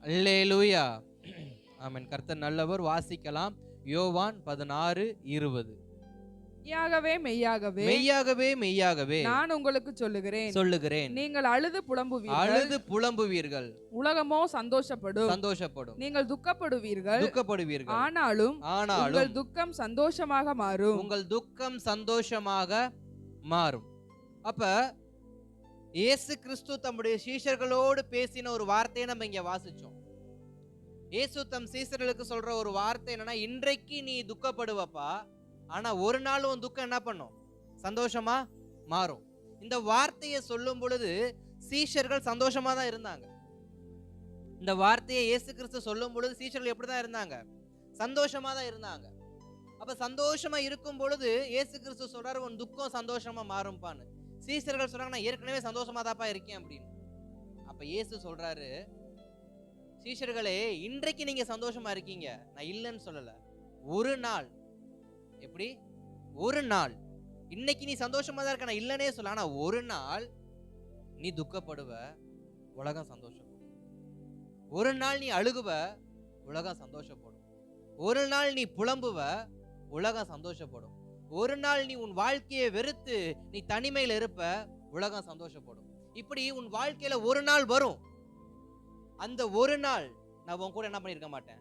அல்லேலூயா. ஆமென். கர்த்தர் நல்லவர். வாசிக்கலாம். யோவான் 16:20. மெய்யாகவே மெய்யாகவே மெய்யாகவே மெய்யாகவே நான் உங்களுக்கு சொல்லுகிறேன், சொல்லுகிறேன், நீங்கள் அழுது புலம்புவீர்கள், அழுது புலம்புவீர்கள், உலகமோ சந்தோஷப்படும். சந்தோஷப்படும், நீங்கள் துக்கப்படுவீர்கள், துக்கப்படுவீர்கள், ஆனாலும் ஆனாலும் உங்கள் துக்கம் சந்தோஷமாக மாறும். உங்கள் துக்கம் சந்தோஷமாக மாறும். அப்ப இயேசு கிறிஸ்து தம்முடைய சீஷர்களோடு பேசின ஒரு வார்த்தையை நம்ம இங்க வாசிச்சோம். இயேசு தம் சீஷர்களுக்கு சொல்ற ஒரு வார்த்தை என்னன்னா, இன்றைக்கு நீ துக்கப்படுவப்பா, ஆனா ஒரு நாள் உன் துக்கம் என்ன பண்ணும்? சந்தோஷமா மாறும். இந்த வார்த்தையை சொல்லும் பொழுது சீஷர்கள் சந்தோஷமா தான் இருந்தாங்க. இந்த வார்த்தையை இயேசு கிறிஸ்து சொல்லும் பொழுது சீஷர்கள் எப்படிதான் இருந்தாங்க? சந்தோஷமா தான் இருந்தாங்க. அப்ப சந்தோஷமா இருக்கும் பொழுது இயேசு கிறிஸ்து சொல்றாரு, உன் துக்கம் சந்தோஷமா மாறும்பான்னு. சீஷர்கள் சொல்றாங்க, நான் ஏற்கனவே சந்தோஷமா தான்ப்பா இருக்கேன் அப்படின்னு. அப்ப இயேசு சொல்றாரு, சீஷர்களே, இன்றைக்கு நீங்க சந்தோஷமா இருக்கீங்க, நான் இல்லைன்னு சொல்லல. ஒரு நாள், எப்படி? ஒரு நாள், இன்னைக்கு நீ சந்தோஷமா தான் இருக்க, நான் இல்லைன்னே சொல்ல. ஆனா ஒரு நாள் நீ துக்கப்படுவ, உலகம் சந்தோஷப்படும். ஒரு நாள் நீ அழுகுவ, உலகம் சந்தோஷப்படும். ஒரு நாள் நீ புலம்புவ, உலகம் சந்தோஷப்படும். ஒரு நாள் நீ உன் வாழ்க்கையை வெறுத்து நீ தனிமையில இருப்ப, உலகம் சந்தோஷப்படும். இப்படி உன் வாழ்க்கையில ஒரு நாள் வரும். அந்த ஒரு நாள் நான் உன் கூட என்ன பண்ணிருக்க மாட்டேன்,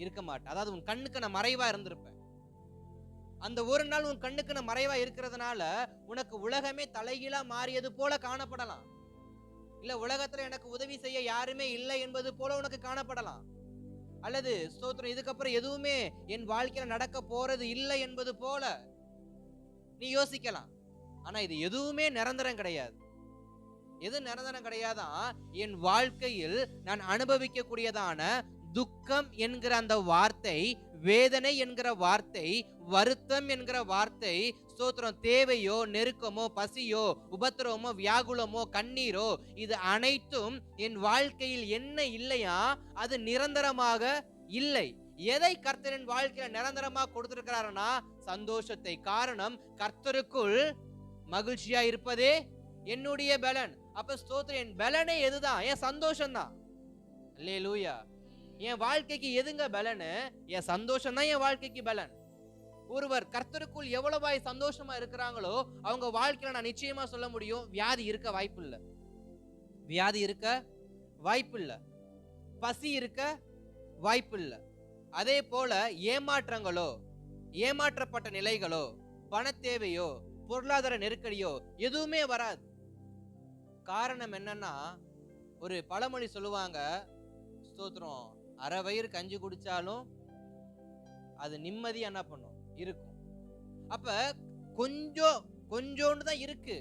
இருக்க மாட்டேன். அதாவது உன் கண்ணுக்கு நான் மறைவா இருந்திருப்பேன். அந்த ஒரு நாள் உன் கண்ணுக்கு நான் மறைவா இருக்கிறதுனால உனக்கு உலகமே தலைகீழா மாறியது போல காணப்படலாம். இல்ல உலகத்துல எனக்கு உதவி செய்ய யாருமே இல்லை என்பது போல உனக்கு காணப்படலாம். அல்லது ஸ்தோத்திரம், இதுக்கப்புறம் எதுவுமே என் வாழ்க்கையில நடக்க போறது இல்லை என்பது போல நீ யோசிக்கலாம். ஆனா இது எதுவுமே நிரந்தரம் கிடையாது. எது நிரந்தரம் கிடையாதான்? என் வாழ்க்கையில் நான் அனுபவிக்க கூடியதான துக்கம் என்கிற அந்த வார்த்தை, வேதனை என்கிற வார்த்தை, வருத்தம் என்கிற வார்த்தை, ஸ்தோத்திரம், தேவையோ, நெருக்கமோ, பசியோ, உபத்திரவமோ, வியாகுலமோ, கண்ணீரோ, இது அனைத்தும் என் வாழ்க்கையில் என்ன இல்லையா, அது நிரந்தரமாக இல்லை. எதை கர்த்தர் என் வாழ்க்கையில நிரந்தரமா கொடுத்திருக்கிறாருன்னா சந்தோஷத்தை. காரணம், கர்த்தருக்குள் மகிழ்ச்சியா இருப்பதே என்னுடைய பலன். அப்ப ஸ்தோத்திரம், என் பலனே எதுதான்? என் சந்தோஷம் தான். அல்லேலூயா. என் வாழ்க்கைக்கு எதுங்க பலனு? என் சந்தோஷம் தான் என் வாழ்க்கைக்கு பலன். ஒருவர் கர்த்தருக்குள் எவ்வளவாய் சந்தோஷமா இருக்கிறாங்களோ அவங்க வாழ்க்கையில நான் நிச்சயமா சொல்ல முடியும், வியாதி இருக்க வாய்ப்பு இல்லை. வியாதி இருக்க வாய்ப்பு இல்லை. பசி இருக்க வாய்ப்பு இல்லை. அதே போல ஏமாற்றங்களோ, ஏமாற்றப்பட்ட நிலைகளோ, பண தேவையோ, பொருளாதார நெருக்கடியோ எதுவுமே வராது. காரணம் என்னன்னா, ஒரு பழமொழி சொல்லுவாங்க, ஸ்தோத்திரம், அரை வயிறு கஞ்சி குடிச்சாலும் அது நிம்மதி என்ன பண்ணும்? இருக்கும். அப்ப கொஞ்சோண்டு தான் இருக்கு.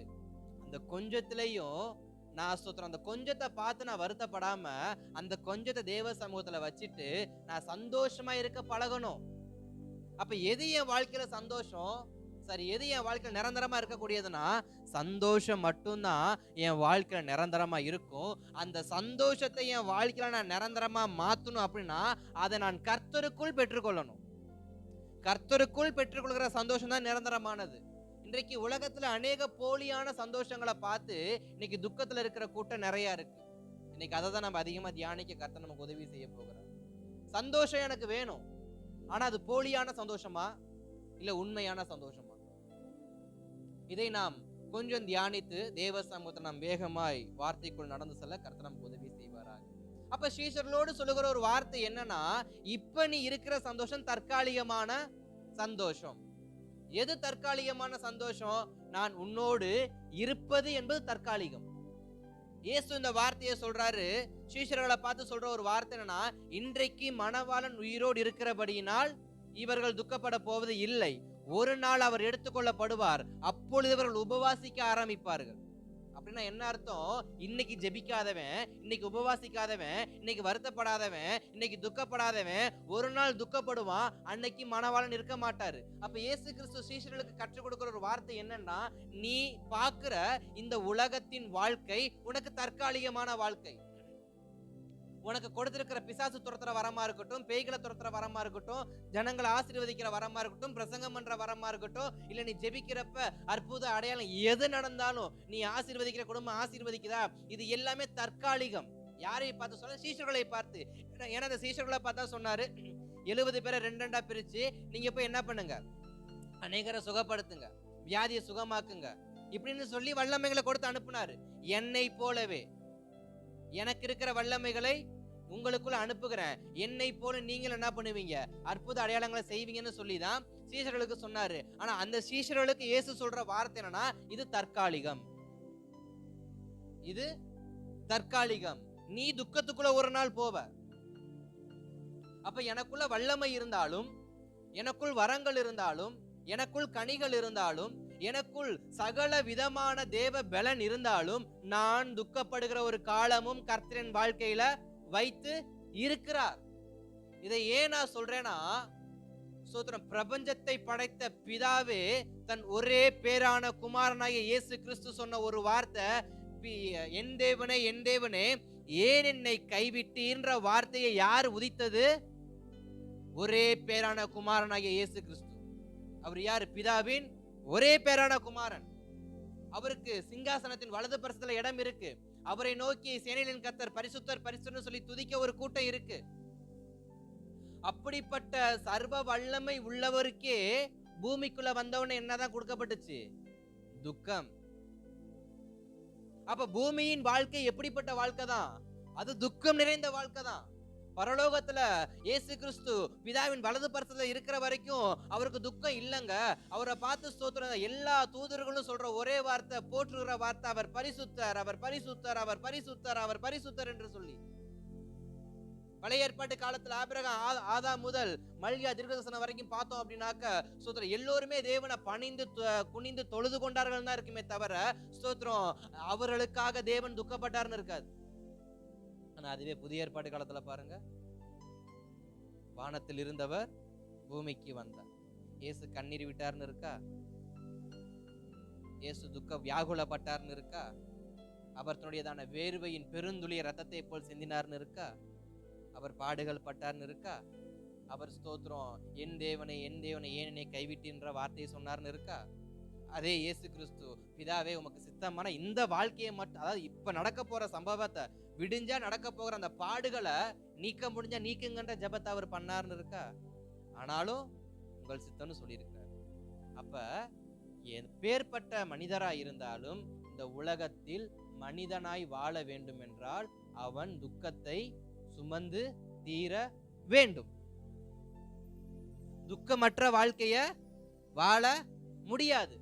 அந்த கொஞ்சத்திலையும் நான் ஸ்தோத்திரம், அந்த கொஞ்சத்தை பார்த்து நான் வருத்தப்படாம அந்த கொஞ்சத்தை தேவ சமூகத்துல வச்சுட்டு நான் சந்தோஷமா இருக்க பழகணும். அப்ப எது என் வாழ்க்கையில சந்தோஷம்? சரி, எது என் வாழ்க்கையில நிரந்தரமா இருக்கக்கூடியதுன்னா சந்தோஷம் மட்டும்தான் என் வாழ்க்கையில நிரந்தரமா இருக்கும். அந்த சந்தோஷத்தை என் வாழ்க்கையில நான் நிரந்தரமா மாத்தணும் அப்படின்னா அதை நான் கர்த்தருக்குள் பெற்றுக்கொள்ளணும். கர்த்தருக்குள் பெற்றுக்கொள்கிற சந்தோஷம் தான் நிரந்தரமானது. இன்றைக்கு உலகத்துல அநேக போலியான சந்தோஷங்களை பார்த்து இன்னைக்கு துக்கத்துல இருக்கிற கூட்டம் நிறைய இருக்கு. இன்னைக்கு அதை தான் நம்ம அதிகமா தியானிக்க கர்த்தர் நமக்கு உதவி செய்ய போகிறார். சந்தோஷம் எனக்கு வேணும், ஆனா அது போலியான சந்தோஷமா இல்ல உண்மையான சந்தோஷமா? இதை நாம் கொஞ்சம் தியானித்து தேவ சமூகத்தை நாம் வேகமாய் வார்த்தைக்குள் நடந்து செல்ல கர்த்தர் நமக்கு உதவி செய்வாராக. அப்ப சீஷர்களோடு சொல்லுகிற ஒரு வார்த்தை என்னன்னா, இப்ப நீ இருக்கிற சந்தோஷம் தற்காலிகமான சந்தோஷம். எது தற்காலிகமான சந்தோஷம்? நான் உன்னோடு இருப்பது என்பது தற்காலிகம். இயேசு இந்த வார்த்தையை சொல்றாரு, சீஷர்களை பார்த்து சொல்ற ஒரு வார்த்தை என்னன்னா, இன்றைக்கு மணவாளன் உயிரோடு இருக்கிறபடியினால் இவர்கள் துக்கப்பட போவது இல்லை. ஒரு நாள் அவர் எடுத்துக்கொள்ளப்படுவார், அப்பொழுது இவர்கள் உபவாசிக்க ஆரம்பிப்பார்கள். அப்படின்னா என்ன அர்த்தம்? இன்னைக்கு ஜெபிக்காதவன், இன்னைக்கு உபவாசிக்காதவன், இன்னைக்கு வருத்தப்படாதவன், இன்னைக்கு துக்கப்படாதவன் ஒரு நாள் துக்கப்படுவான், அன்னைக்கு மணவாளன் இருக்க மாட்டாரு. அப்ப இயேசு கிறிஸ்து சீஷர்களுக்கு கற்றுக் கொடுக்கிற ஒரு வார்த்தை என்னன்னா, நீ பார்க்கிற இந்த உலகத்தின் வாழ்க்கை உனக்கு தற்காலிகமான வாழ்க்கை. உனக்கு கொடுத்திருக்கிற பிசாசு துரத்துற வரமா இருக்கட்டும், பேய்களை துரத்துற வரமா இருக்கட்டும், ஜனங்களை ஆசீர்வதிக்கிற வரமா இருக்கட்டும், பிரசங்கம் பண்ற வரமா இருக்கட்டும், இல்ல நீ ஜெபிக்கிறப்ப அற்புத அடையாளம் எது நடந்தாலும் நீ ஆசீர்வதிக்கிற குடும்பம் ஆசீர்வதிக்குதா, இது எல்லாமே தற்காலிகம். யாரை பார்த்து சொல்ல? சீஷர்களை பார்த்து. ஏன்னா அந்த சீஷர்களை பார்த்தா சொன்னாரு, 70 பேரை 2 பிரிச்சு நீங்க போய் என்ன பண்ணுங்க, அநேகரை சுகப்படுத்துங்க, வியாதியை சுகமாக்குங்க இப்படின்னு சொல்லி வல்லமைகளை கொடுத்து அனுப்புனாரு. என்னை போலவே எனக்கு இருக்கிற வல்லமைகளை உங்களுக்குள்ள அனுப்புகிறேன், என்னை போல நீங்கள் என்ன பண்ணுவீங்க, அற்புத அடையாளங்களை செய்வீங்கன்னு சொல்லிதான் சீஷர்களுக்கு சொன்னாரு. ஆனா அந்த சீஷர்களுக்கு இயேசு சொல்ற வார்த்தை என்னன்னா, இது தற்காலிகம், இது தற்காலிகம், நீ துக்கத்துக்குள்ள ஒரு நாள் போவ. அப்ப எனக்குள்ள வல்லமை இருந்தாலும், எனக்குள் வரங்கள் இருந்தாலும், எனக்குள் கனிகள் இருந்தாலும், எனக்குள் சகல விதமான தேவ பலன் இருந்தாலும், நான் துக்கப்படுகிற ஒரு காலமும் கர்த்தரின் வாழ்க்கையில வைத்து இருக்கிறார். இதை ஏன் நான் சொல்றேன்னா, சோத்திரம், பிரபஞ்சத்தை படைத்த பிதாவே தன் ஒரே பேரான குமாரனாகிய இயேசு கிறிஸ்து சொன்ன ஒரு வார்த்தை, என் தேவனே என் தேவனே ஏன் என்னை கைவிட்டீன்ற வார்த்தையை யார் உதித்தது? ஒரே பேரான குமாரனாகிய இயேசு கிறிஸ்து. அவர் யாரு? பிதாவின் ஒரே பேரான குமாரன். அவருக்கு சிங்காசனத்தின் வலது பரிசுல இடம் இருக்கு. அவரை நோக்கி சேனைகளின் கர்த்தர் பரிசுத்தர் பரிசுத்தர்னு சொல்லி துதிக்க ஒரு கூட்டம் இருக்கு. அப்படிப்பட்ட சர்வ வல்லமை உள்ளவருக்கே பூமிக்குள்ள வந்தவன என்னதான் கொடுக்கப்பட்டுச்சு? துக்கம். அப்ப பூமியின் வாழ்க்கை எப்படிப்பட்ட வாழ்க்கை தான்? அது துக்கம் நிறைந்த வாழ்க்கை தான். பரலோகத்துல இயேசு கிறிஸ்து பிதாவின் வலது பரிசுல இருக்கிற வரைக்கும் அவருக்கு துக்கம் இல்லங்க. அவரை பார்த்து ஸ்தோத்திரம், எல்லா தூதர்களும் சொல்ற ஒரே வார்த்தை, போற்றுகிற வார்த்தை, அவர் பரிசுத்தர், அவர் பரிசுத்தர், அவர் பரிசுத்தர், அவர் பரிசுத்தர் என்று சொல்லி. பழைய ஏற்பாட்டு காலத்துல ஆபிரகாம் ஆதாம் முதல் மல்கியா தீர்க்கதரிசனம் வரைக்கும் பார்த்தோம் அப்படின்னாக்க, ஸ்தோத்திரம், எல்லோருமே தேவனை பணிந்து குனிந்து தொழுது கொண்டார்கள் தான் இருக்குமே தவிர, ஸ்தோத்திரம், அவர்களுக்காக தேவன் துக்கப்பட்டார்னு இருக்காது. ஆனா அதுவே புதிய ஏற்பாட்டு காலத்துல பாருங்க, வானத்தில் இருந்தவர் பூமிக்கு வந்தார். இயேசு கண்ணீர் விட்டார்னு இருக்கா? இயேசு துக்க வியாகுலப்பட்டார்னு இருக்கா? அவர் தன்னுடையதான வேர்வையின் பெருந்துளிய ரத்தத்தை போல் சிந்தினார்னு இருக்கா? அவர் பாடுகள் பட்டார்னு இருக்கா? அவர் ஸ்தோத்திரம், என் தேவனை என் தேவனை ஏன் என்னை கைவிட்டின்ற வார்த்தையை சொன்னார்னு இருக்கா? அதே இயேசு கிறிஸ்து, பிதாவே உமக்கு சித்தமான இந்த வாழ்க்கையை மட்டும், அதாவது இப்ப நடக்க போற சம்பவத்தை, விடிஞ்சா நடக்க போகிற அந்த பாடுகளை நீக்க முடிஞ்சா நீக்குங்கன்ற ஜெபத்தை அவர் பண்ணார்னு இருக்கா? ஆனாலும் உங்கள் சித்தம்னு சொல்லியிருக்கிறார். அப்ப எப்பேற்பட்ட மனிதராய் இருந்தாலும் இந்த உலகத்தில் மனிதனாய் வாழ வேண்டும் என்றால் அவன் துக்கத்தை சுமந்து தீர வேண்டும். துக்கமற்ற வாழ்க்கைய வாழ முடியாது.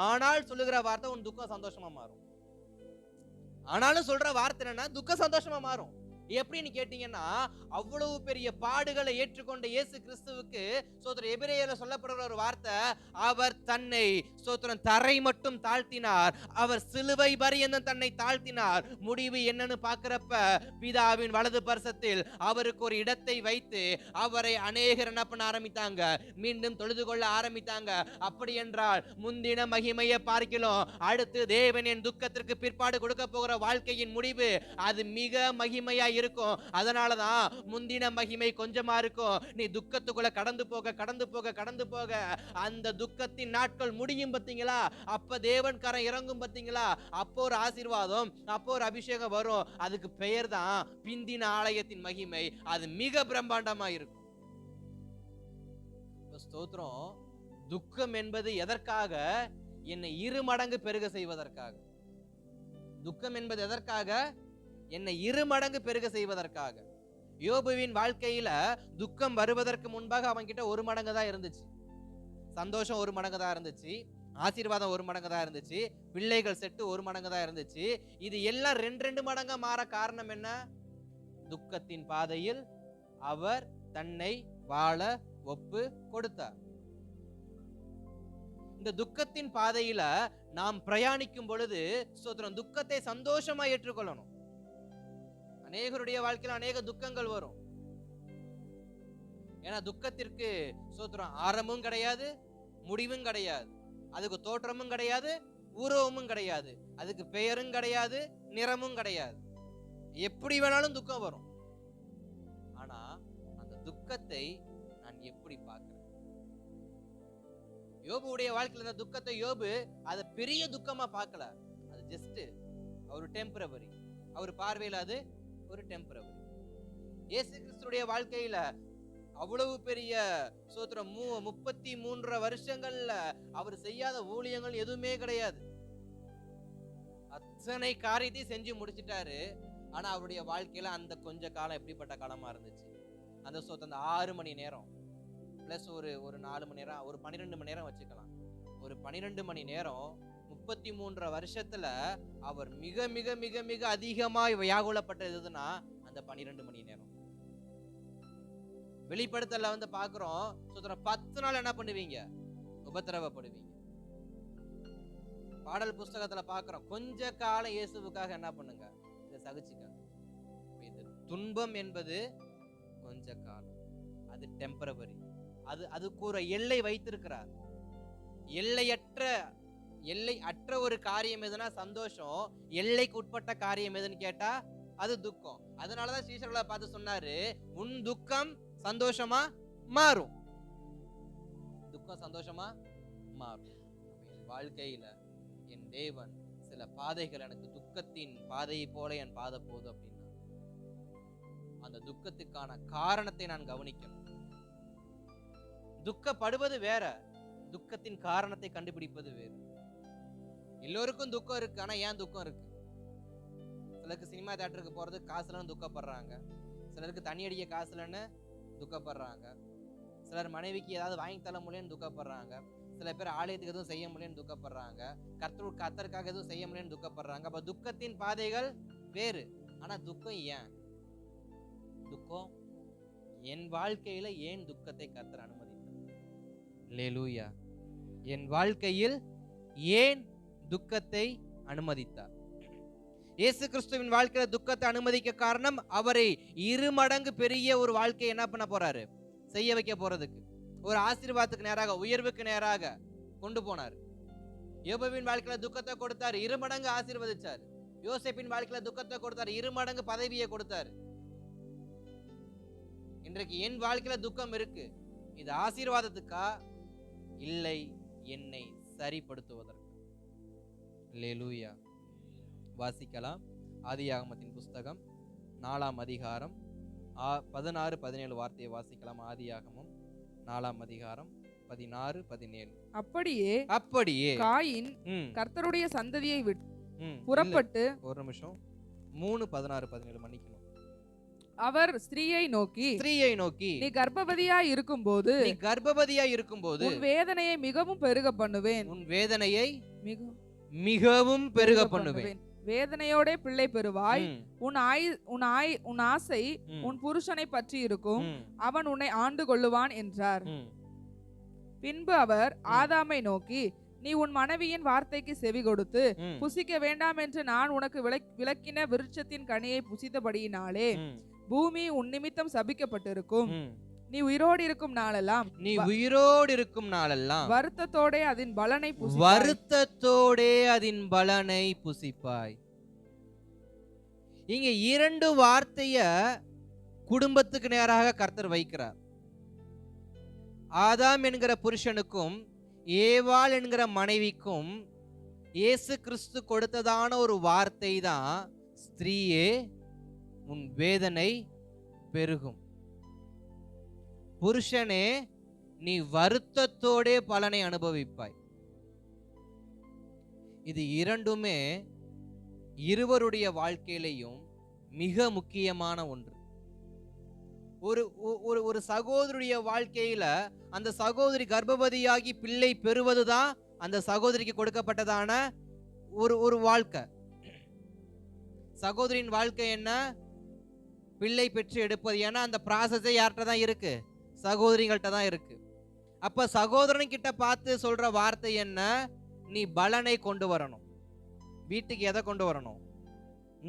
ஆனால் சொல்லுகிற வார்த்தை, உன் துக்கம் சந்தோஷமா மாறும். ஆனாலும் சொல்ற வார்த்தை என்னன்னா, துக்கம் சந்தோஷமா மாறும். எப்படின்னு கேட்டீங்கன்னா, அவ்வளவு பெரிய பாடுகளை ஏற்றுக்கொண்ட இயேசு கிறிஸ்துவுக்கு ஸ்தோத்திரம், எபிரேயர்ல சொல்லப்படுற ஒரு வார்த்தை, அவர் தன்னை ஸ்தோத்திரம் தரை மட்டும் தாழ்த்தினார், அவர் சிலுவை பரியந்தம் தன்னை தாழ்த்தினார். முடிவு என்னன்னு பாக்குறப்ப, பிதாவின் வலது பரிசத்தில் அவருக்கு ஒரு இடத்தை வைத்து அவரை அநேகர் என்ன பண்ண ஆரம்பித்தாங்க, மீண்டும் தொழுது கொள்ள ஆரம்பித்தாங்க. அப்படி என்றால் முந்தின மகிமையை பார்க்கிறோம், அடுத்து தேவன் என் துக்கத்திற்கு பிற்பாடு கொடுக்க போகிற வாழ்க்கையின் முடிவு அது மிக மகிமையா இருக்கும். அதனாலதான் முந்தின மகிமை கொஞ்சமா இருக்கும். நீ துக்கத்துக்குள்ள கடந்து போக கடந்து போக கடந்து போக அந்த துக்கத்தின் நாட்கள் முடியும் பாத்தீங்களா? அப்ப தேவன் கரம் இறங்கும் பாத்தீங்களா? அப்போ ஒரு ஆசீர்வாதம், அப்போ ஒரு அபிஷேகம் வரும். அதுக்கு பெயர் தான் பிந்தின ஆலயத்தின் மகிமை. அது மிக பிரம்மாண்டமா இருக்கும். ஸ்தோத்திரம், துக்கம் என்பது எதற்காக? என்னை 2 மடங்கு பெருக செய்வதற்காக. துக்கம் என்பது எதற்காக? என்னை 2 மடங்கு பெருக செய்வதற்காக. யோபுவின் வாழ்க்கையில துக்கம் வருவதற்கு முன்பாக அவன் கிட்ட 1 மடங்கு தான் இருந்துச்சு. சந்தோஷம் 1 மடங்கு தான் இருந்துச்சு, ஆசீர்வாதம் 1 மடங்கு தான் இருந்துச்சு, பிள்ளைகள் செட்டு 1 மடங்கு தான் இருந்துச்சு. இது எல்லாம் 2 மடங்கா மாற காரணம் என்ன? துக்கத்தின் பாதையில் அவர் தன்னை வாழ ஒப்பு கொடுத்தார். இந்த துக்கத்தின் பாதையில நாம் பிரயாணிக்கும் பொழுது ஸ்தோத்திரம், துக்கத்தை சந்தோஷமா ஏற்றுக்கொள்ளணும். அநேகருடைய வாழ்க்கையில அநேக துக்கங்கள் வரும். ஏன்னா துக்கத்திற்கு ஸ்தோத்திரம் ஆரம்பமும் கிடையாது, முடிவும் கிடையாது, அதுக்கு தோற்றமும் கிடையாது, உருவமும் கிடையாது, அதுக்கு பெயரும் கிடையாது, நிறமும் கிடையாது. எப்படி வேணாலும் துக்கம் வரும். ஆனா அந்த துக்கத்தை நான் எப்படி பார்க்கிறேன்? யோபுடைய வாழ்க்கையில இந்த துக்கத்தை யோபு அதை பெரிய துக்கமா பார்க்கல. அது ஜஸ்ட் ஒரு டெம்பரவரி. அவர் பார்வையில் அது ஒரு டெம்பரவரி. இயேசு கிறிஸ்துடைய வாழ்க்கையில அவ்வளவு பெரிய சோத்திரம் 33 வருஷங்கள்ல அவர் செய்யாத ஊழியங்கள் எதுவுமே கிடையாது. அத்தனை காரியத்தையும் செஞ்சு முடிச்சிட்டாரு. ஆனா அவருடைய வாழ்க்கையில அந்த கொஞ்ச காலம் எப்படிப்பட்ட காலமா இருந்துச்சு. அந்த அந்த 6 மணி நேரம் பிளஸ் ஒரு 4 மணி நேரம், ஒரு 12 மணி நேரம் வச்சுக்கலாம். ஒரு 12 மணி நேரம் 33 வருஷத்துல அவர் மிக மிக மிக மிக அதிகமாய் வியாகுலப்பட்டது எதுன்னா அந்த 12 மணி நேரம். வெளிப்படுத்தல பாக்குறோம், 10 நாள் என்ன பண்ணுவீங்க? உபத்திரவப்படுவீங்க. பாடல் புஸ்தகத்துல பாக்குறோம், கொஞ்ச காலம் இயேசுவுக்காக என்ன பண்ணுங்க, இதை சகிச்சுக்க. இது துன்பம் என்பது கொஞ்ச காலம், அது டெம்பரவரி. அதுக்கு ஒரு எல்லை வைத்திருக்கிறார். எல்லை அற்ற ஒரு காரியம் எதுனா சந்தோஷம், எல்லைக்கு உட்பட்ட காரியம் எதுன்னு கேட்டா அது துக்கம். அதனாலதான் சீஷர்களை பார்த்து சொன்னாரு, உன் துக்கம் சந்தோஷமா மாறும். துக்கம் சந்தோஷமா மாறும். வாழ்க்கையில என் தேவன் சில பாதைகள் எனக்கு துக்கத்தின் பாதையை போல என் பாதை போகுது அப்படின்னா அந்த துக்கத்துக்கான காரணத்தை நான் கவனிக்கணும். துக்கப்படுவது வேற, துக்கத்தின் காரணத்தை கண்டுபிடிப்பது வேறு. எல்லோருக்கும் துக்கம் இருக்கு, ஆனா ஏன் துக்கம் இருக்கு? சிலருக்கு சினிமா தியேட்டருக்கு போறது காசுலன்னு துக்கப்படுறாங்க, சிலருக்கு தண்ணி அடிக்க காசுலன்னு துக்கப்படுறாங்க, சிலர் மனைவிக்கு ஏதாவது வாங்கி தர முடியலன்னு துக்கப்படுறாங்க, சில பேர் ஆலயத்துக்கு எதுவும் செய்ய முடியலன்னு துக்கப்படுறாங்க, கர்த்தருக்காக எதுவும் செய்ய முடியலன்னு துக்கப்படுறாங்க. அப்ப துக்கத்தின் பாதைகள் வேறு. ஆனா துக்கம் ஏன்? துக்கம் என் வாழ்க்கையில ஏன் துக்கத்தை கர்த்தர் அனுமதித்தார்? அல்லேலூயா. என் வாழ்க்கையில் ஏன் துக்கத்தை அனுமதித்தார்? இயேசு கிறிஸ்துவின் வாழ்க்கையில துக்கத்தை அனுமதிக்க காரணம், அவரை 2 மடங்கு பெரிய ஒரு வாழ்க்கையை என்ன பண்ண போறாரு? செய்ய வைக்க போறதுக்கு, ஒரு ஆசீர்வாதத்துக்கு நேராக, உயர்வுக்கு நேராக கொண்டு போனார். யோபுவின் வாழ்க்கையில துக்கத்தை கொடுத்தார், 2 மடங்கு ஆசீர்வதிச்சார். யோசேப்பின் வாழ்க்கையில துக்கத்தை கொடுத்தார், 2 மடங்கு பதவியை கொடுத்தார். இன்றைக்கு என் வாழ்க்கையில துக்கம் இருக்கு, இது ஆசீர்வாதத்துக்கா இல்லை என்னை சரிப்படுத்துவதற்கு? அல்லேலூயா. வாசிக்கலாம். ஆதியாகமத்தின் புஸ்தகம் 4ஆம் அதிகாரம் 16-17 வார்த்தையை வாசிக்கலாம். ஆதியாகமம் 4ஆம் அதிகாரம் 16-17. அப்படியே காயின் கர்த்தருடைய சந்ததியை விட்டு புறப்பட்டு, ஒரு நிமிஷம், 3:16-17 மன்னிக்கணும். அவர் ஸ்திரீயை நோக்கி நீ கர்ப்பவதியாய் இருக்கும்போது உன் வேதனையை மிகவும் பெருக பண்ணுவேன், வேதனையோட பிள்ளை பெறுவாய், உன் ஆசை உன் புருஷனை பற்றி இருக்கும், அவன் உன்னை ஆண்டு கொள்ளுவான் என்றார். பின்பு அவர் ஆதாமை நோக்கி, நீ உன் மனைவியின் வார்த்தைக்கு செவி கொடுத்து புசிக்க வேண்டாம் என்று நான் உனக்கு விலக்கின விருட்சத்தின் கனியை புசித்தபடியினாலே பூமி உன் நிமித்தம் சபிக்கப்பட்டிருக்கும், நீ உயிரோடு இருக்கும் நாளெல்லாம் வருத்தத்தோடே அதன் பலனை புசிப்பாய். இங்க 2 வார்த்தைய குடும்பத்துக்கு நேராக கர்த்தர் வைக்கிறார். ஆதாம் என்கிற புருஷனுக்கும் ஏவாள் என்கிற மனைவிக்கும் இயேசு கிறிஸ்து கொடுத்ததான ஒரு வார்த்தை தான், ஸ்திரீயே உன் வேதனை பெருகும், புருஷனே நீ வருத்தத்தோடே பலனை அனுபவிப்பாய். இது இரண்டுமே இருவருடைய வாழ்க்கையிலையும் மிக முக்கியமான ஒன்று. ஒரு சகோதரியுடைய வாழ்க்கையில அந்த சகோதரி கர்ப்பவதியாகி பிள்ளை பெறுவதுதான் அந்த சகோதரிக்கு கொடுக்கப்பட்டதான ஒரு வாழ்க்கை. சகோதரியின் வாழ்க்கை என்ன? பிள்ளை பெற்று எடுப்பது. ஏன்னா அந்த ப்ராசஸே யார்கிட்ட தான் இருக்கு? சகோதரிகள்கிட்ட தான் இருக்கு. அப்ப சகோதரன் கிட்ட பார்த்து சொல்ற வார்த்தை என்ன? நீ பலனை கொண்டு வரணும். வீட்டுக்கு எதை கொண்டு வரணும்?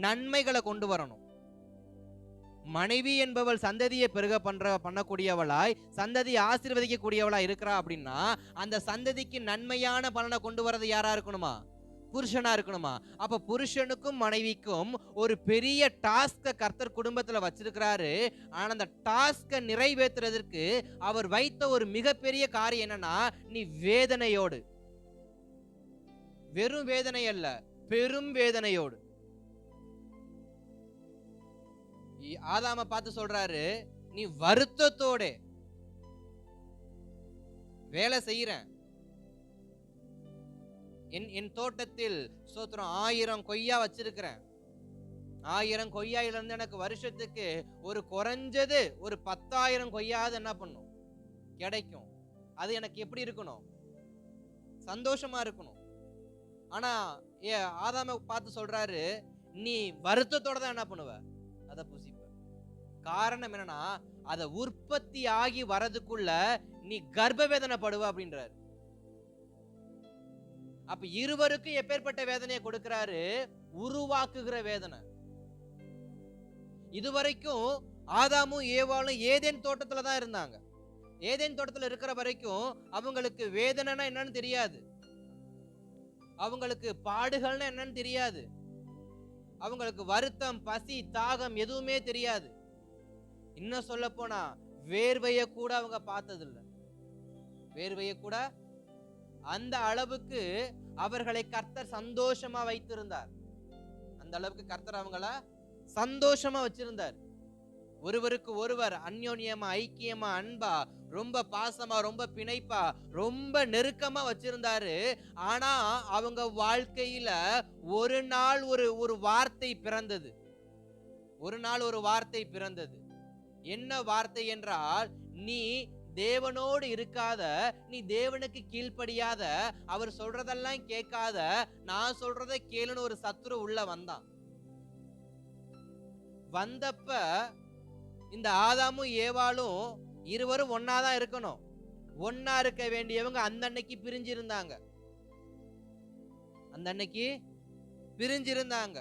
நன்மைகளை கொண்டு வரணும். மனைவி என்பவள் சந்ததியை பெருக பண்ணக்கூடியவளாய், சந்ததி ஆசீர்வதிக்க கூடியவளா இருக்கிறா அப்படின்னா அந்த சந்ததிக்கு நன்மையான பலனை கொண்டு வரது யாரா இருக்கணுமா? புருஷனா இருக்கணுமா? அப்ப புருஷனுக்கும் மனைவிக்கும் ஒரு பெரிய டாஸ்க கர்த்தர் குடும்பத்துல வச்சிருக்கிறாரு. ஆனா அந்த டாஸ்க நிறைவேற்றுறதற்கு அவர் வைத்த ஒரு மிகப்பெரிய காரியம் என்னன்னா, நீ வேதனையோடு, வெறும் வேதனை அல்ல, பெரும் வேதனையோடு. ஆதாம பார்த்து சொல்றாரு, நீ வருத்தத்தோட வேலை செய்யறேன், என் தோட்டத்தில் ஸ்தோத்திரம் 1000 கொய்யா வச்சிருக்கிறேன், 1000 கொய்யாயில இருந்து எனக்கு வருஷத்துக்கு ஒரு குறைஞ்சது ஒரு 10,000 கொய்யாவது என்ன பண்ணும் கிடைக்கும். அது எனக்கு எப்படி இருக்கணும்? சந்தோஷமா இருக்கணும். ஆனா ஆதாம பார்த்து சொல்றாரு, நீ வருத்தத்தோட தான் என்ன பண்ணுவ? அதை புசிப்ப. காரணம் என்னன்னா, அத உற்பத்தி ஆகி வரதுக்குள்ள நீ கர்ப்ப வேதனை படுவ அப்படின்றாரு. அப்ப இருவருக்கும் எப்பேற்பட்ட வேதனையை கொடுக்கிறாரு? உருவாக்குகிற வேதனை. இதுவரைக்கும் ஆதாமும் ஏவாளும் ஏதேன் தோட்டத்துல தான் இருந்தாங்க. ஏதேன் தோட்டத்துல இருக்கிற வரைக்கும் அவங்களுக்கு வேதனைனா என்னன்னு தெரியாது, அவங்களுக்கு பாடுகள்னா என்னன்னு தெரியாது, அவங்களுக்கு வருத்தம், பசி, தாகம் எதுவுமே தெரியாது. இன்னும் சொல்ல போனா வேர்வைய கூட அவங்க பார்த்ததில்லை. வேர்வைய கூட அந்த அளவுக்கு அவர்களை கர்த்தர் சந்தோஷமா வைத்திருந்தார். அந்த அளவுக்கு கர்த்தர் அவங்கள சந்தோஷமா வச்சிருந்தார். ஒருவருக்கு ஒருவர் அந்யோன்யமா, ஐக்கியமா, அன்பா, ரொம்ப பாசமா, ரொம்ப பிணைப்பா, ரொம்ப நெருக்கமா வச்சிருந்தாரு. ஆனா அவங்க வாழ்க்கையில ஒரு நாள் ஒரு வார்த்தை பிறந்தது. ஒரு நாள் ஒரு வார்த்தை பிறந்தது. என்ன வார்த்தை என்றால், நீ தேவனோடு இருக்காத, நீ தேவனுக்கு கீழ்ப்படியாத, அவர் சொல்றதெல்லாம் கேட்காத, நான் சொல்றதை கேளுன்னு ஒரு சத்துரு உள்ள வந்தான். வந்தப்ப இந்த ஆதாமும் ஏவாளும் இருவரும் ஒன்னாதான் இருக்கணும். ஒன்னா இருக்க வேண்டியவங்க அந்த அன்னைக்கு பிரிஞ்சிருந்தாங்க. அந்த அன்னைக்கு பிரிஞ்சிருந்தாங்க.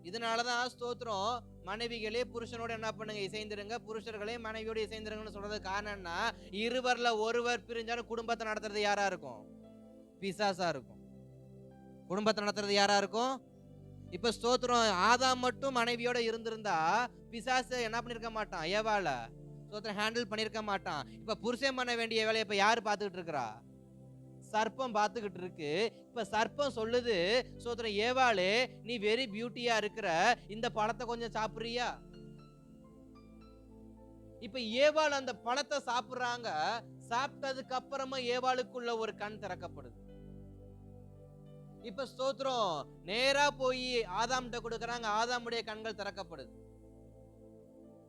இதனாலதான் ஸ்தோத்திரம், மனைவிகளே புருஷனோட என்ன பண்ணுங்க, இசைந்திருங்க, புருஷர்களே மனைவியோட இசைந்திருங்கன்னு சொல்றது காரணம்னா, இருவர்ல ஒருவர் பிரிஞ்சாலும் குடும்பத்தை நடத்துறது யாரா இருக்கும்? பிசாசா இருக்கும். குடும்பத்தை நடத்துறது யாரா இருக்கும்? இப்ப ஸ்தோத்திரம், ஆதாம் மட்டும் மனைவியோட இருந்திருந்தா பிசாசு என்ன பண்ணிருக்க மாட்டான், ஏவாள ஸ்தோத்திரம் ஹேண்டில் பண்ணிருக்க மாட்டான். இப்ப புருஷன் பண்ண வேண்டிய வேலையை இப்ப யாரு பார்த்துக்கிட்டு இருக்கிறா? சர்ப்பம் பார்த்துக்கிட்டு இருக்கு. இப்ப சர்ப்பம் சொல்லுது, ஸ்தோத்திரம், ஏவாளே நீ வெரி பியூட்டியா இருக்கிற, இந்த பழத்தை கொஞ்சம் சாப்பிடுறியா? இப்ப ஏவாள் அந்த பழத்தை சாப்பிடுறாங்க. சாப்பிட்டதுக்கு அப்புறமா ஏவாளுக்குள்ள ஒரு கண் திறக்கப்படுது. இப்ப ஸ்தோத்திரம் நேரா போய் ஆதாம்கிட்ட கொடுக்கறாங்க. ஆதாமுடைய கண்கள் திறக்கப்படுது.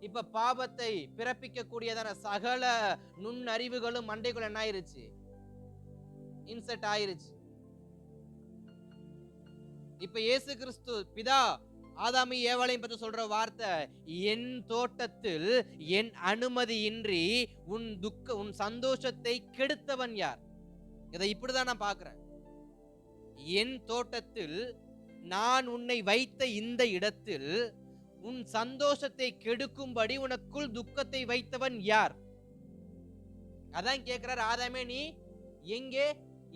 இப்ப பாவத்தை பிறப்பிக்க கூடியதான சகல நுண்ணறிவுகளும் மண்டைக்குள்ள என்ன ஆயிருச்சு? இன்செர்ட் ஆயிருச்சு. இப்ப இயேசு கிறிஸ்து பிதா ஆதாமி ஏவாளையும் பத்தி சொல்ற வார்த்தை, என் தோட்டத்தில் என் அனுமதியின்றி உன் சந்தோஷத்தை கெடுத்தவன் யார்? இதை இப்படிதான் நான் பாக்குறேன். என் தோட்டத்தில் நான் உன்னை வைத்த இந்த இடத்தில் உன் சந்தோஷத்தை கெடுக்கும்படி உனக்குள் துக்கத்தை வைத்தவன் யார்? அதான் கேட்கிறார், ஆதாமே நீ எங்கே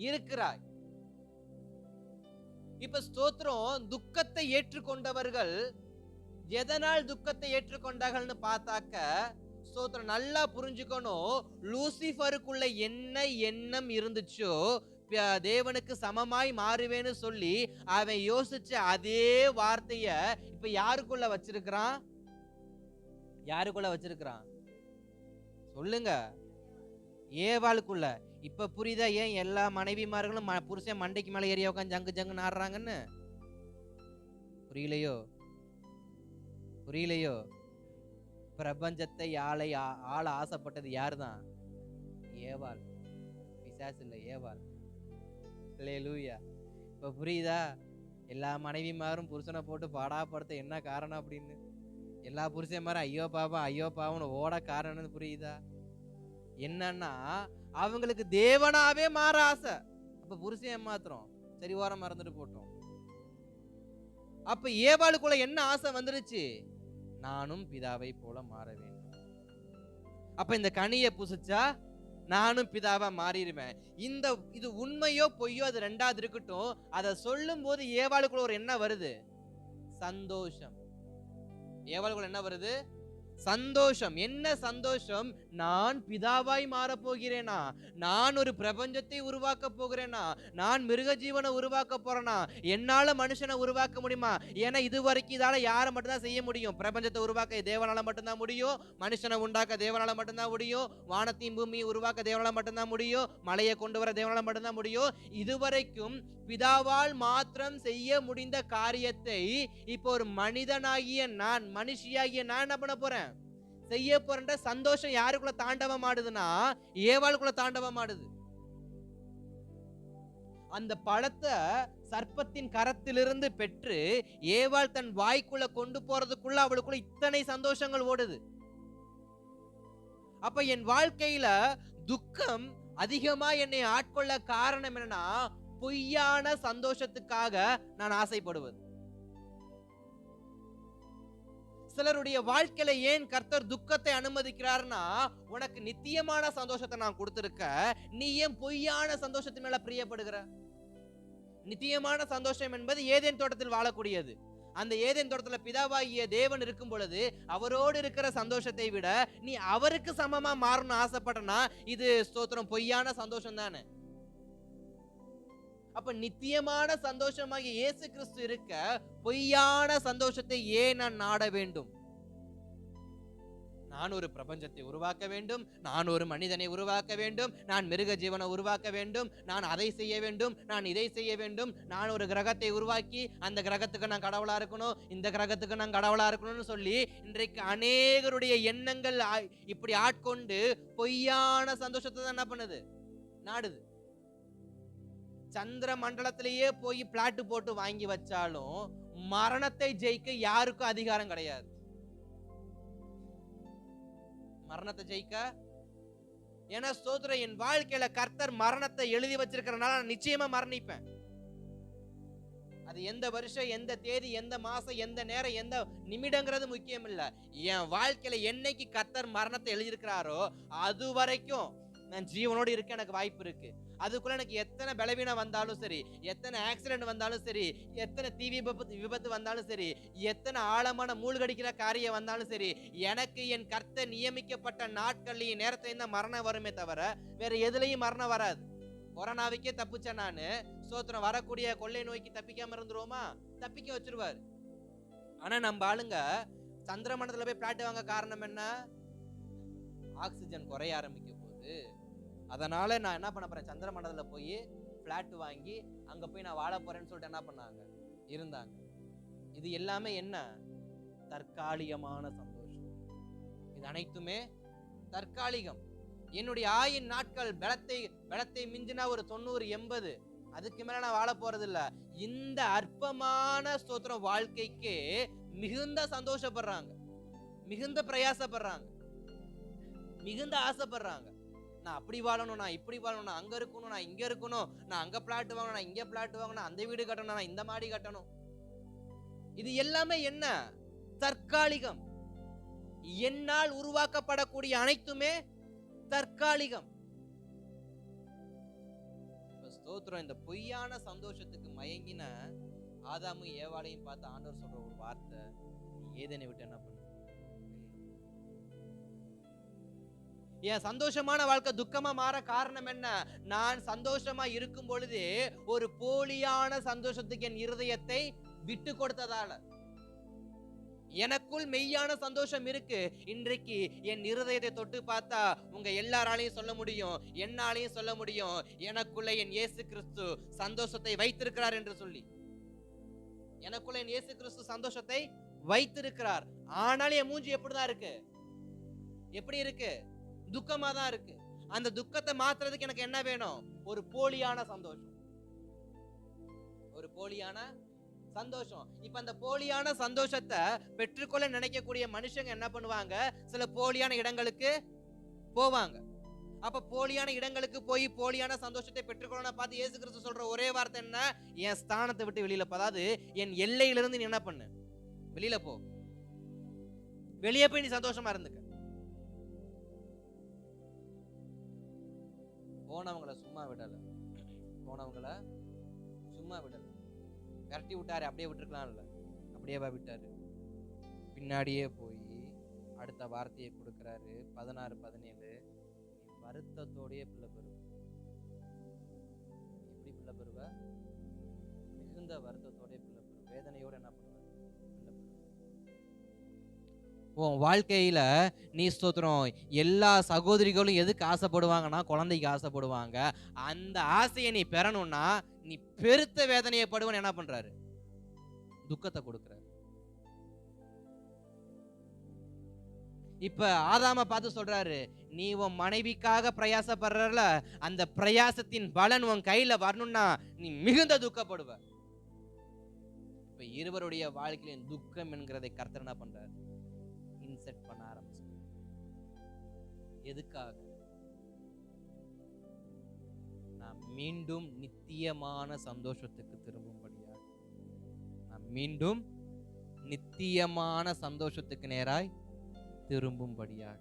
இருக்கிறாய்? இப்ப ஸ்தோத்திரம், துக்கத்தை ஏற்றுக்கொண்டவர்கள் எதனால் துக்கத்தை ஏற்றுக்கொண்டார்கள்னு பார்த்தாக்க, ஸ்தோத்திரம் நல்லா புரிஞ்சுக்கணும். லூசிஃபருக்குள்ள என்ன எண்ணம் இருந்துச்சோ, தேவனுக்கு சமமாய் மாறுவேன்னு சொல்லி அவன் யோசிச்ச அதே வார்த்தைய இப்ப யாருக்குள்ள வச்சிருக்கிறான்? யாருக்குள்ள வச்சிருக்கிறான் சொல்லுங்க? ஏவாளுக்குள்ள. இப்ப புரியுதா ஏன் எல்லா மனைவிமார்களும் புருஷன் மண்டைக்கு மேல ஏறி உட்காந்து ஜங்கு ஜங்கு ஆடுறாங்கன்னு? புரியலையோ? பிரபஞ்சத்தை ஆள ஆசைப்பட்டது யாருதான்? ஏவாள். பிசாசு இல்ல, ஏவாள். அல்லேலூயா. இப்ப புரியுதா? எல்லா மனைவிமாரும் புருஷனை போட்டு பாடாப்படுத்த என்ன காரணம் அப்படின்னு? எல்லா புருஷன்மாரும் ஐயோ பாவம்னு ஓட காரணம்னு புரியுதா? என்னன்னா, அவங்களுக்கு தேவனாவே மாற ஆசை. அப்ப புருஷன் மாத்திரம் சரி ஓரம் மறந்துட்டு போட்டோம். அப்ப ஏவாளுக்குள்ள என்ன ஆசை வந்துருச்சு? நானும் பிதாவை போல மாற வேண்டும். அப்ப இந்த கனியை புசிச்சா நானும் பிதாவா மாறிடுவேன். இது உண்மையோ பொய்யோ அது ரெண்டாவது இருக்கட்டும். அதை சொல்லும் போது ஏவாளுக்குள்ள ஒரு என்ன வருது? சந்தோஷம். ஏவாளுக்குள்ள என்ன வருது? சந்தோஷம். என்ன சந்தோஷம்? நான் பிதாவாய் மாறப் போகிறேனா? நான் ஒரு பிரபஞ்சத்தை உருவாக்க போகிறேனா? நான் மிருக ஜீவனை உருவாக்க போறேனா? என்னால மனுஷனை உருவாக்க முடியுமா? ஏன்னா இதுவரைக்கும் இதால யார மட்டும்தான் செய்ய முடியும்? பிரபஞ்சத்தை உருவாக்க தேவனால மட்டும்தான் முடியும். மனுஷனை உண்டாக்க தேவனால மட்டும்தான் முடியும். வானத்தையும் பூமியை உருவாக்க தேவனால மட்டும்தான் முடியும். மலையை கொண்டு வர தேவனால மட்டும்தான் முடியும். இதுவரைக்கும் பிதாவால் மாத்திரம் செய்ய முடிந்த காரியத்தை இப்போ ஒரு மனிதனாகிய நான், மனுஷியாகிய நான் என்ன பண்ண போறேன்? செய்ய போறேன்ற சந்தோஷம் யாருக்குள்ள தாண்டவம் ஆடுதுன்னா ஏவாளுக்குள்ள தாண்டவம் ஆடுது. அந்த பழத்தை சர்ப்பத்தின் கரத்திலிருந்து பெற்று ஏவாள் தன் வாய்க்குள்ள கொண்டு போறதுக்குள்ள அவளுக்குள்ள இத்தனை சந்தோஷங்கள் ஓடுது. அப்ப என் வாழ்க்கையில துக்கம் அதிகமா என்னை ஆட்கொள்ள காரணம் என்னன்னா பொய்யான சந்தோஷத்துக்காக நான் ஆசைப்படுவது. சிலருடைய வாழ்க்கையில ஏன் கர்த்தர் துக்கத்தை அனுமதிக்கிறார்னா, உனக்கு நித்தியமான சந்தோஷத்தை நான் கொடுத்திருக்க, நீ ஏன் பொய்யான சந்தோஷத்தின் மேல பிரியப்படுகிற? நித்தியமான சந்தோஷம் என்பது ஏதேன் தோட்டத்தில் வாழக்கூடியது. அந்த ஏதேன் தோட்டத்துல பிதாவாகிய தேவன் இருக்கும் பொழுது அவரோடு இருக்கிற சந்தோஷத்தை விட நீ அவருக்கு சமமா மாறணும்னு ஆசைப்படனா இது ஸ்தோத்திரம் பொய்யான சந்தோஷம் தானே. அப்ப நித்தியமான சந்தோஷமாக இயேசு கிறிஸ்து இருக்க பொய்யான சந்தோஷத்தை ஏன் நான் நாட வேண்டும்? நான் ஒரு பிரபஞ்சத்தை உருவாக்க வேண்டும், நான் ஒரு மனிதனை உருவாக்க வேண்டும், நான் மிருக ஜீவனை உருவாக்க வேண்டும், நான் அதை செய்ய வேண்டும், நான் இதை செய்ய வேண்டும், நான் ஒரு கிரகத்தை உருவாக்கி அந்த கிரகத்துக்கு நான் கடவுளா இருக்கணும், இந்த கிரகத்துக்கு நான் கடவுளா இருக்கணும்னு சொல்லி இன்றைக்கு அநேகருடைய எண்ணங்கள் இப்படி ஆட்கொண்டு பொய்யான சந்தோஷத்தை தான் என்ன பண்ணுது? நாடுது. சந்திர மண்டலத்திலேயே போய் பிளாட் போட்டு வாங்கி வச்சாலும் மரணத்தை ஜெயிக்க யாருக்கும் அதிகாரம் கிடையாது. மரணத்தை ஜெயிக்க ஏன்னா ஸ்தோத்திரம் என் வாழ்க்கையில கர்த்தர் மரணத்தை எழுதி வச்சிருக்கிறனால நான் நிச்சயமா மரணிப்பேன். அது எந்த வருஷம், எந்த தேதி, எந்த மாசம், எந்த நேரம், எந்த நிமிடங்கிறது முக்கியம் இல்ல. என் வாழ்க்கையில என்னைக்கு கர்த்தர் மரணத்தை எழுதியிருக்கிறாரோ அது வரைக்கும் நான் ஜீவனோடு இருக்க எனக்கு வாய்ப்பு இருக்கு. அதுக்குள்ள எனக்கு எத்தனை பலவீனம் வந்தாலும் சரி, எத்தனை ஆக்சிடென்ட் வந்தாலும் சரி, எத்தனை தீ விபத்து வந்தாலும் சரி, எத்தனை ஆழமான மூழ்கடிக்கிற காரியம் வந்தாலும் சரி, எனக்கு என் கர்த்தர் நியமிக்கப்பட்ட நாட்கள்லயும் நேரத்திலையும் தான் மரணம் வருமே தவிர வேற எதுலையும் மரணம் வராது. கொரோனாவுக்கே தப்பிச்சேன் நானு, ஸ்தோத்திரம் வரக்கூடிய கொள்ளை நோய்க்கு தப்பிக்காம இருந்துருவோமா? தப்பிக்க வச்சிருவாரு. ஆனா நம்ம ஆளுங்க சந்திரமண்டலத்துல போய் பிளாட் வாங்க காரணம் என்ன? ஆக்சிஜன் குறைய ஆரம்பிக்க போகுது, அதனால நான் என்ன பண்ண போறேன், சந்திரமண்டலத்துல போய் பிளாட் வாங்கி அங்க போய் நான் வாழ போறேன்னு சொல்லிட்டு என்ன பண்ணாங்க, இருந்தாங்க. இது எல்லாமே என்ன? தற்காலிகமான சந்தோஷம். இது அனைத்துமே தற்காலிகம். என்னுடைய ஆயுள் நாட்கள் பலத்தை மிஞ்சினா ஒரு 90-80, அதுக்கு மேல நான் வாழ போறது இல்ல. இந்த அற்பமான ஸ்தோத்திரம் வாழ்க்கைக்கு மிகுந்த சந்தோஷப்படுறாங்க, மிகுந்த பிரயாசப்படுறாங்க, மிகுந்த ஆசைப்படுறாங்க. நான் அப்படி வாழணும், நான் இப்படி வாழணும், நான் அங்க இருக்கணும், நான் இங்க இருக்கணும், நான் அங்க பிளாட் வாங்கணும், நான் இங்க பிளாட் வாங்கணும், அந்த வீடு கட்டணும், நான் இந்த மாடி கட்டணும். இது எல்லாமே என்ன? தற்காலிகம். என்னால் உருவாக்கப்படக்கூடிய அனைத்துமே தற்காலிகம். ஸ்தோத்திரம். இந்த பொய்யான சந்தோஷத்துக்கு மயங்கின ஆதாமும் ஏவாளையும் பார்த்து ஆண்டவர் சொல்ற ஒரு வார்த்தை, நீ ஏதேனை விட்டு என்ன பண்ணு? என் சந்தோஷமான வாழ்க்கை துக்கமா மாற காரணம் என்ன? நான் சந்தோஷமா இருக்கும் பொழுது ஒரு போலியான சந்தோஷத்துக்கு என் இருதயத்தை விட்டு கொடுத்ததால. எனக்குள் மெய்யான சந்தோஷம் இருக்கு. இன்றைக்கு என் இருதயத்தை தொட்டு பார்த்தா உங்க எல்லாராலையும் சொல்ல முடியும், என்னாலையும் சொல்ல முடியும், எனக்குள்ள என் இயேசு கிறிஸ்து சந்தோஷத்தை வைத்திருக்கிறார் என்று சொல்லி. எனக்குள்ள என் இயேசு கிறிஸ்து சந்தோஷத்தை வைத்திருக்கிறார். ஆனாலும் என் மூஞ்சி எப்படிதான் இருக்கு? எப்படி இருக்கு? துக்கமா தான் இருக்கு. அந்த துக்கத்தை மாத்துறதுக்கு எனக்கு என்ன வேணும்? ஒரு போலியான சந்தோஷம், ஒரு போலியான சந்தோஷம். இப்ப அந்த போலியான சந்தோஷத்தை பெற்றுக்கொள்ள நினைக்கக்கூடிய மனுஷங்க என்ன பண்ணுவாங்க? சில போலியான இடங்களுக்கு போவாங்க. அப்ப போலியான இடங்களுக்கு போய் போலியான சந்தோஷத்தை பெற்றுக்கொள்ள பார்த்து இயேசு கிறிஸ்து சொல்ற ஒரே வார்த்தை என்ன? என் ஸ்தானத்தை விட்டு வெளியில போ. அதாவது என் எல்லையிலிருந்து நீ என்ன பண்ணு? வெளியில போ. வெளியே போய் நீ சந்தோஷமா இருந்துக்க. போனவங்களை சும்மா விடல, போனவங்களை சும்மா விடல. விரட்டி விட்டாரு, அப்படியே விட்டுருக்கலாம் இல்ல, அப்படியே விட்டாரு. பின்னாடியே போய் அடுத்த வார்த்தையை கொடுக்கிறாரு 16-17. நீ வருத்தத்தோடயே பிள்ளை பெறுவ. எப்படி பிள்ளை பெறுவ? மிகுந்த வருத்தத்தோடய பிள்ளை பெறுவ. வேதனையோட என்ன பண்ணுவ? பிள்ளை பெறுவ. உன் வாழ்க்கையில நீ ஸ்தோத்திரம், எல்லா சகோதரிகளும் எதுக்கு ஆசைப்படுவாங்கன்னா குழந்தைக்கு ஆசைப்படுவாங்க. அந்த ஆசையை நீ பெறணும்னா நீ பெருத்த வேதனையை படுவன்னு என்ன பண்றாரு? துக்கத்தை கொடுக்கிறார். இப்ப ஆதாம பார்த்து சொல்றாரு, நீ உன் மனைவிக்காக பிரயாசப்படுறல, அந்த பிரயாசத்தின் பலன் உன் கையில வரணும்னா நீ மிகுந்த துக்கப்படுவ. இப்ப இருவருடைய வாழ்க்கையின் துக்கம் என்கிறதை கர்த்தர் என்ன பண்றாரு? இன்செட் பண்ண ஆரம்பிச்சு. எதுக்காக? நான் மீண்டும் நித்தியமான சந்தோஷத்துக்கு திரும்பும்படியாக, நான் மீண்டும் நித்தியமான சந்தோஷத்துக்கு நேராய் திரும்பும்படியாக.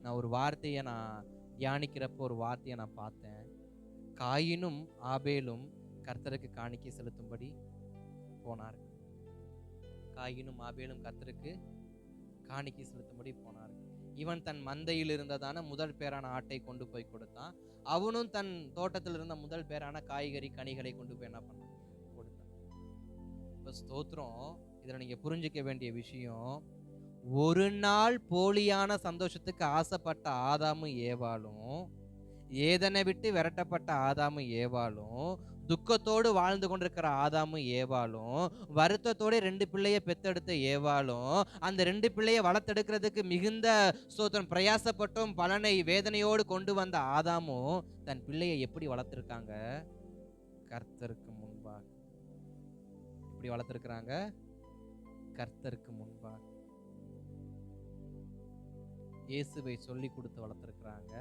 நான் ஒரு வார்த்தையை நான் தியானிக்கிறப்போ ஒரு வார்த்தையை நான் பார்த்தேன். காயினும் ஆபேலும் கர்த்தருக்கு காணிக்கை செலுத்தும்படி போனார்கள். காயினும் ஆபேலும் கர்த்தருக்கு காணிக்கை செலுத்தும்படி போனார்கள். இவன் தன் மந்தையில் இருந்ததான முதல் பேரான ஆட்டை கொண்டு போய் கொடுத்தான். அவனும் தன் தோட்டத்தில் இருந்த முதல் பேரான காய்கறி கனிகளை கொண்டு போய் என்ன பண்ணான்? கொடுத்தான். இப்ப ஸ்தோத்திரம், இதுல நீங்க புரிஞ்சுக்க வேண்டிய விஷயம், ஒரு நாள் போலியான சந்தோஷத்துக்கு ஆசைப்பட்ட ஆதாமும் ஏவாளும், ஏதனை விட்டு விரட்டப்பட்ட ஆதாமும் ஏவாளும், துக்கத்தோடு வாழ்ந்து கொண்டிருக்கிற ஆதாமும் ஏவாளும், வருத்தத்தோட 2 பிள்ளைய பெத்தெடுத்த ஏவாளும், அந்த 2 பிள்ளைய வளர்த்தெடுக்கிறதுக்கு மிகுந்த ஸ்தோத்திரம் பிரயாசப்பட்டும் பலனை வேதனையோடு கொண்டு வந்த ஆதாமும் தன் பிள்ளையை எப்படி வளர்த்திருக்காங்க? கர்த்தருக்கு முன்பாக. எப்படி வளர்த்திருக்கிறாங்க? கர்த்தருக்கு முன்பாக. இயேசுவை சொல்லி கொடுத்து வளர்த்துருக்குறாங்க.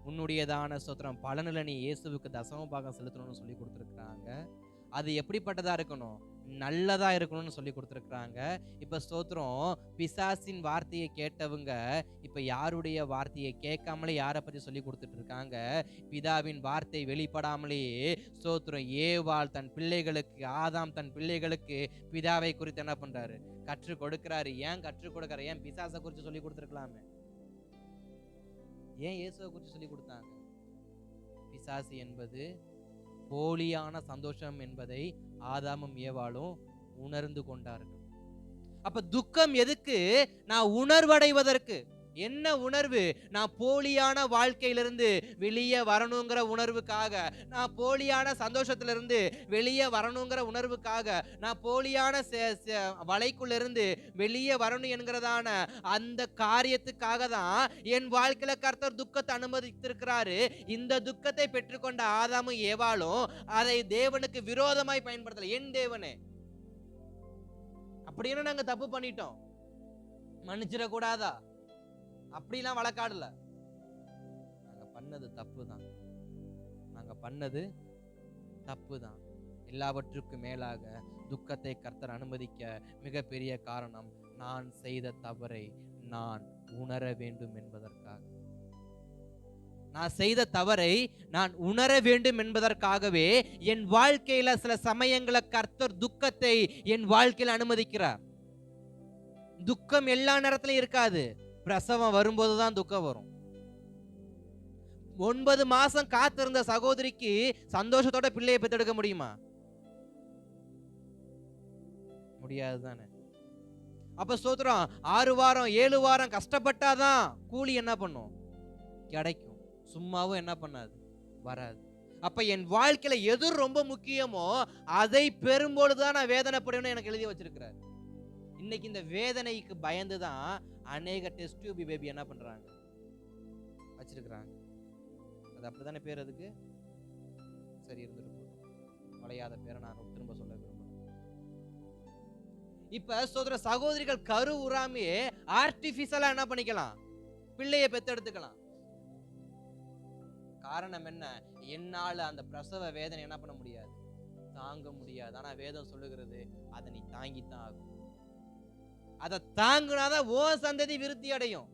உன்னுடையதான ஸ்தோத்திரம் பலனில் நீ இயேசுவுக்கு தசம பாகம் செலுத்தணும்னு சொல்லி கொடுத்துருக்குறாங்க. அது எப்படிப்பட்டதா இருக்கணும்? நல்லதா இருக்கணும்னு சொல்லி கொடுத்துருக்குறாங்க. இப்ப ஸ்தோத்திரம், பிசாசின் வார்த்தையை கேட்டவங்க இப்ப யாருடைய வார்த்தையை கேட்காமலே யாரை பற்றி சொல்லி கொடுத்துட்டு இருக்காங்க? பிதாவின் வார்த்தை வெளிப்படாமலே ஸ்தோத்திரம் ஏவாள் தன் பிள்ளைகளுக்கு, ஆதாம் தன் பிள்ளைகளுக்கு பிதாவை குறித்து என்ன பண்றாரு? கற்றுக் கொடுக்கிறாரு. ஏன் கற்றுக் கொடுக்கிறாரு? ஏன் பிசாசை குறித்து சொல்லி கொடுத்துருக்கலாமே? ஏன் இயேசுவை குறித்து சொல்லி கொடுத்தாங்க? பிசாசு என்பது போலியான சந்தோஷம் என்பதை ஆதாமும் ஏவாளும் உணர்ந்து கொண்டார்கள். அப்ப துக்கம் எதுக்கு? நான் உணர்வடைவதற்கு. என்ன உணர்வு? நான் போலியான வாழ்க்கையிலிருந்து வெளியே வரணுங்கிற உணர்வுக்காக, நான் போலியான சந்தோஷத்திலிருந்து வெளியே வரணுங்கிற உணர்வுக்காக, நான் போலியான வலைக்குள்ளிருந்து வெளியே வரணும் என்கிறதான அந்த காரியத்துக்காக தான் என் வாழ்க்கையில கர்த்தர் துக்கத்தை அனுமதித்திருக்கிறாரு. இந்த துக்கத்தை பெற்றுக்கொண்ட ஆதாமும் ஏவாளும் அதை தேவனுக்கு விரோதமாய் பயன்படுத்தல. என் தேவனே, அப்படின்னு நாங்க தப்பு பண்ணிட்டோம், மன்னிச்சிடக்கூடாதா? அப்படிலாம் வழக்காடல. நாங்க பண்ணது தப்பு தான். நாங்க பண்ணது தப்பு தான். எல்லாவற்றுக்கும் மேலாக துக்கத்தை கர்த்தர் அனுமதிக்க மிகப்பெரிய காரணம், நான் செய்த தவறை நான் உணர வேண்டும் என்பதற்காக. நான் செய்த தவறை நான் உணர வேண்டும் என்பதற்காகவே என் வாழ்க்கையில சில சமயங்கள கர்த்தர் துக்கத்தை என் வாழ்க்கையில அனுமதிக்கிறார். துக்கம் எல்லா நேரத்திலும் இருக்காது. பிரசவம் வரும்போதுதான் துக்கம் வரும். 9 மாசம் காத்திருந்த சகோதரிக்கு சந்தோஷத்தோட பிள்ளையை பெற்றெடுக்க முடியுமா? முடியாதுதானே. அப்ப ஸ்தோத்திரம், 6 வாரம் 7 வாரம் கஷ்டப்பட்டாதான் கூலி என்ன பண்ணும்? கிடைக்கும். சும்மாவும் என்ன பண்ணாது? வராது. அப்ப என் வாழ்க்கையில எது ரொம்ப முக்கியமோ அதை பெறும்பொழுதுதான் நான் வேதனைப்படுவேன்னு எனக்கு எழுதி வச்சிருக்கிறார். இன்னைக்கு இந்த வேதனைக்கு பயந்துதான் அநேக டெஸ்ட் டியூப் பேபி என்ன பண்றாங்க? வச்சிருக்கிறாங்க. அது அப்படித்தானே பேர் அதுக்கு? சரி, இருந்துட்டு வளையாத பேரை நான் திரும்ப சொல்ல விரும்புறேன். இப்ப சோதர சகோதரிகள் கரு உறாமையே ஆர்டிபிஷியலா என்ன பண்ணிக்கலாம்? பிள்ளையை பெத்தெடுத்துக்கலாம். காரணம் என்ன? என்னால அந்த பிரசவ வேதனை என்ன பண்ண முடியாது? தாங்க முடியாது. ஆனா வேதம் சொல்லுகிறது, அதை நீ தாங்கித்தான் ஆகும். அதை தாங்குனாதான் ஓ சந்ததி விருத்தி அடையும்.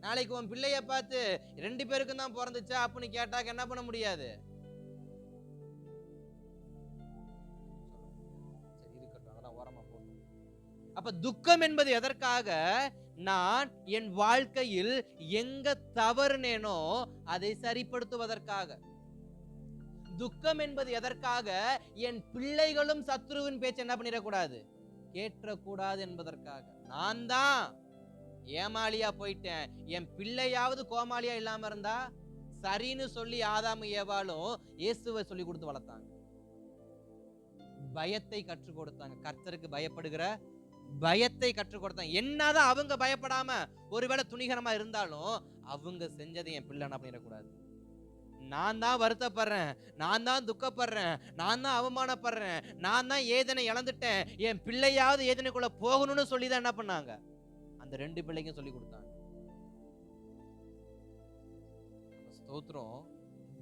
நாளைக்கு உன் பிள்ளைய பார்த்து 2 பேருக்கும் தான் பிறந்துச்சா அப்படின்னு கேட்டாக்க என்ன பண்ண முடியாது? சரி, இருக்கட்டும், அதெல்லாம் ஓரமா போகும். அப்ப துக்கம் என்பது எதற்காக? நான் என் வாழ்க்கையில் எங்க தவறுனேனோ அதை சரிப்படுத்துவதற்காக. துக்கம் என்பது எதற்காக? என் பிள்ளைகளும் சத்ருவின் பேச்சு என்ன பண்ணிடக்கூடாது, கேட்கக்கூடாது என்பதற்காக. நான் தான் ஏமாளியா போயிட்டேன், என் பிள்ளையாவது கோமாளியா இல்லாம இருந்தா சரின்னு சொல்லி ஆதாமு ஏவாளும் இயேசுவை சொல்லி கொடுத்து வளர்த்தாங்க. பயத்தை கற்றுக் கொடுத்தாங்க. கர்த்தருக்கு பயப்படுகிற பயத்தை கற்றுக் கொடுத்தாங்க. என்னதான் அவங்க பயப்படாம ஒருவேளை துணிகரமா இருந்தாலும் அவங்க செஞ்சதை என் பிள்ளை என்ன பண்ணிடக்கூடாது. நான் தான் வருத்தப்படுறேன், நான் தான் துக்கப்படுறேன், நான் தான் அவமானப்படுறேன், நான் தான் ஏதனை இழந்துட்டேன், என் பிள்ளையாவது ஏதனைக்குள்ள போகணும்னு சொல்லி தான் என்ன பண்ணாங்க, அந்த 2 பிள்ளைக்கும் சொல்லி கொடுத்தாங்க. ஸ்தோத்திரம்.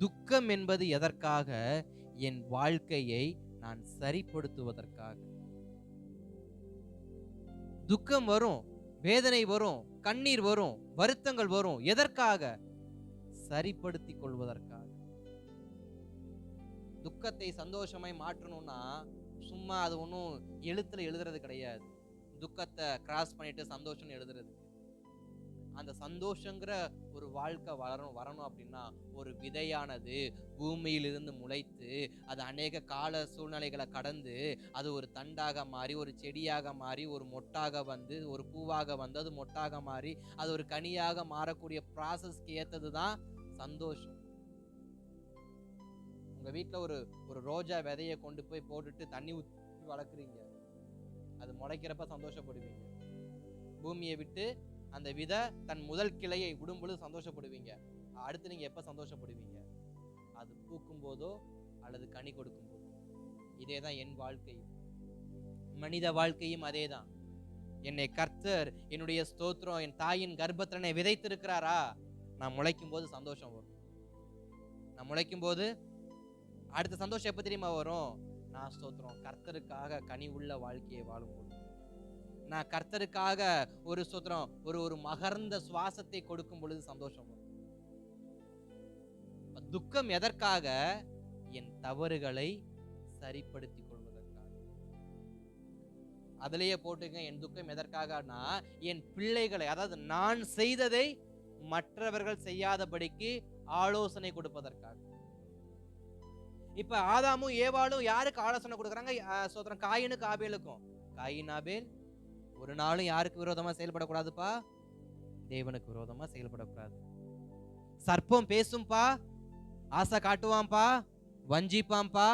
துக்கம் என்பது எதற்காக? என் வாழ்க்கையை நான் சரிப்படுத்துவதற்காக. துக்கம் வரும், வேதனை வரும், கண்ணீர் வரும், வருத்தங்கள் வரும். எதற்காக? சரிப்படுத்திக் கொள்வதற்காக. துக்கத்தை சந்தோஷமாய் மாற்றணும்னா சும்மா அது ஒன்றும் எழுத்துல எழுதுறது கிடையாது. துக்கத்தை கிராஸ் பண்ணிட்டு சந்தோஷம் எழுதுறது. அந்த சந்தோஷங்கிற ஒரு வாழ்க்கை வரணும் அப்படின்னா ஒரு விதையானது பூமியிலிருந்து முளைத்து அது அநேக கால சூழ்நிலைகளை கடந்து அது ஒரு தண்டாக மாறி, ஒரு செடியாக மாறி, ஒரு மொட்டாக வந்து, ஒரு பூவாக வந்து, அது மொட்டாக மாறி, அது ஒரு கனியாக மாறக்கூடிய ப்ராசஸ்க்கு ஏத்தது தான் சந்தோஷம். உங்க வீட்டுல ஒரு ரோஜா விதையை கொண்டு போய் போட்டுட்டு தண்ணி ஊற்றி வளர்க்குறீங்க, அது முளைக்கிறப்ப சந்தோஷப்படுவீங்க. பூமியை விட்டு அந்த விதை தன் முதல் கிளையை விடும் பொழுது சந்தோஷப்படுவீங்க. அடுத்து நீங்க எப்ப சந்தோஷப்படுவீங்க? அது பூக்கும் போதோ அல்லது கனி கொடுக்கும் போதோ. இதேதான் என் வாழ்க்கையும், மனித வாழ்க்கையும் அதேதான். என்னை கர்த்தர் என்னுடைய ஸ்தோத்திரம் என் தாயின் கர்ப்பத்தில் என்னை விதைத்திருக்கிறாரா, நான் முளைக்கும் போது சந்தோஷம் வரும். நான் முளைக்கும் போது அடுத்த சந்தோஷம் எப்ப தெரியுமா வரும்? நான் ஸ்தோத்திரம் கர்த்தருக்காக கனி உள்ள வாழ்க்கையை வாழும்போது, நான் கர்த்தருக்காக ஒரு ஸ்தோத்திரம் ஒரு மகர்ந்த சுவாசத்தை கொடுக்கும் பொழுது சந்தோஷம் வரும். துக்கம் எதற்காக? என் தவறுகளை சரிப்படுத்திக் கொள்வதற்காக. அதிலேயே போட்டுங்க, என் துக்கம் எதற்காகனா என் பிள்ளைகளை, அதாவது நான் செய்ததை மற்றவர்கள் செய்யாதபடிக்கு ஆலோசனை கொடுப்பதற்காக. இப்ப ஆதாமும் ஏவாளும் யாருக்கு ஆலோசனை கொடுக்குறாங்க? ஸ்தோத்திரம் காயினுக்கு ஆபேலுக்கும். காயின் ஆபேல் ஒரு நாளும் யாருக்கு விரோதமா செயல்படக்கூடாதுப்பா? தேவனுக்கு விரோதமா செயல்படக்கூடாது. சர்ப்பம் பேசும்பா, ஆசை காட்டுவான்பா, வஞ்சிப்பான்பா,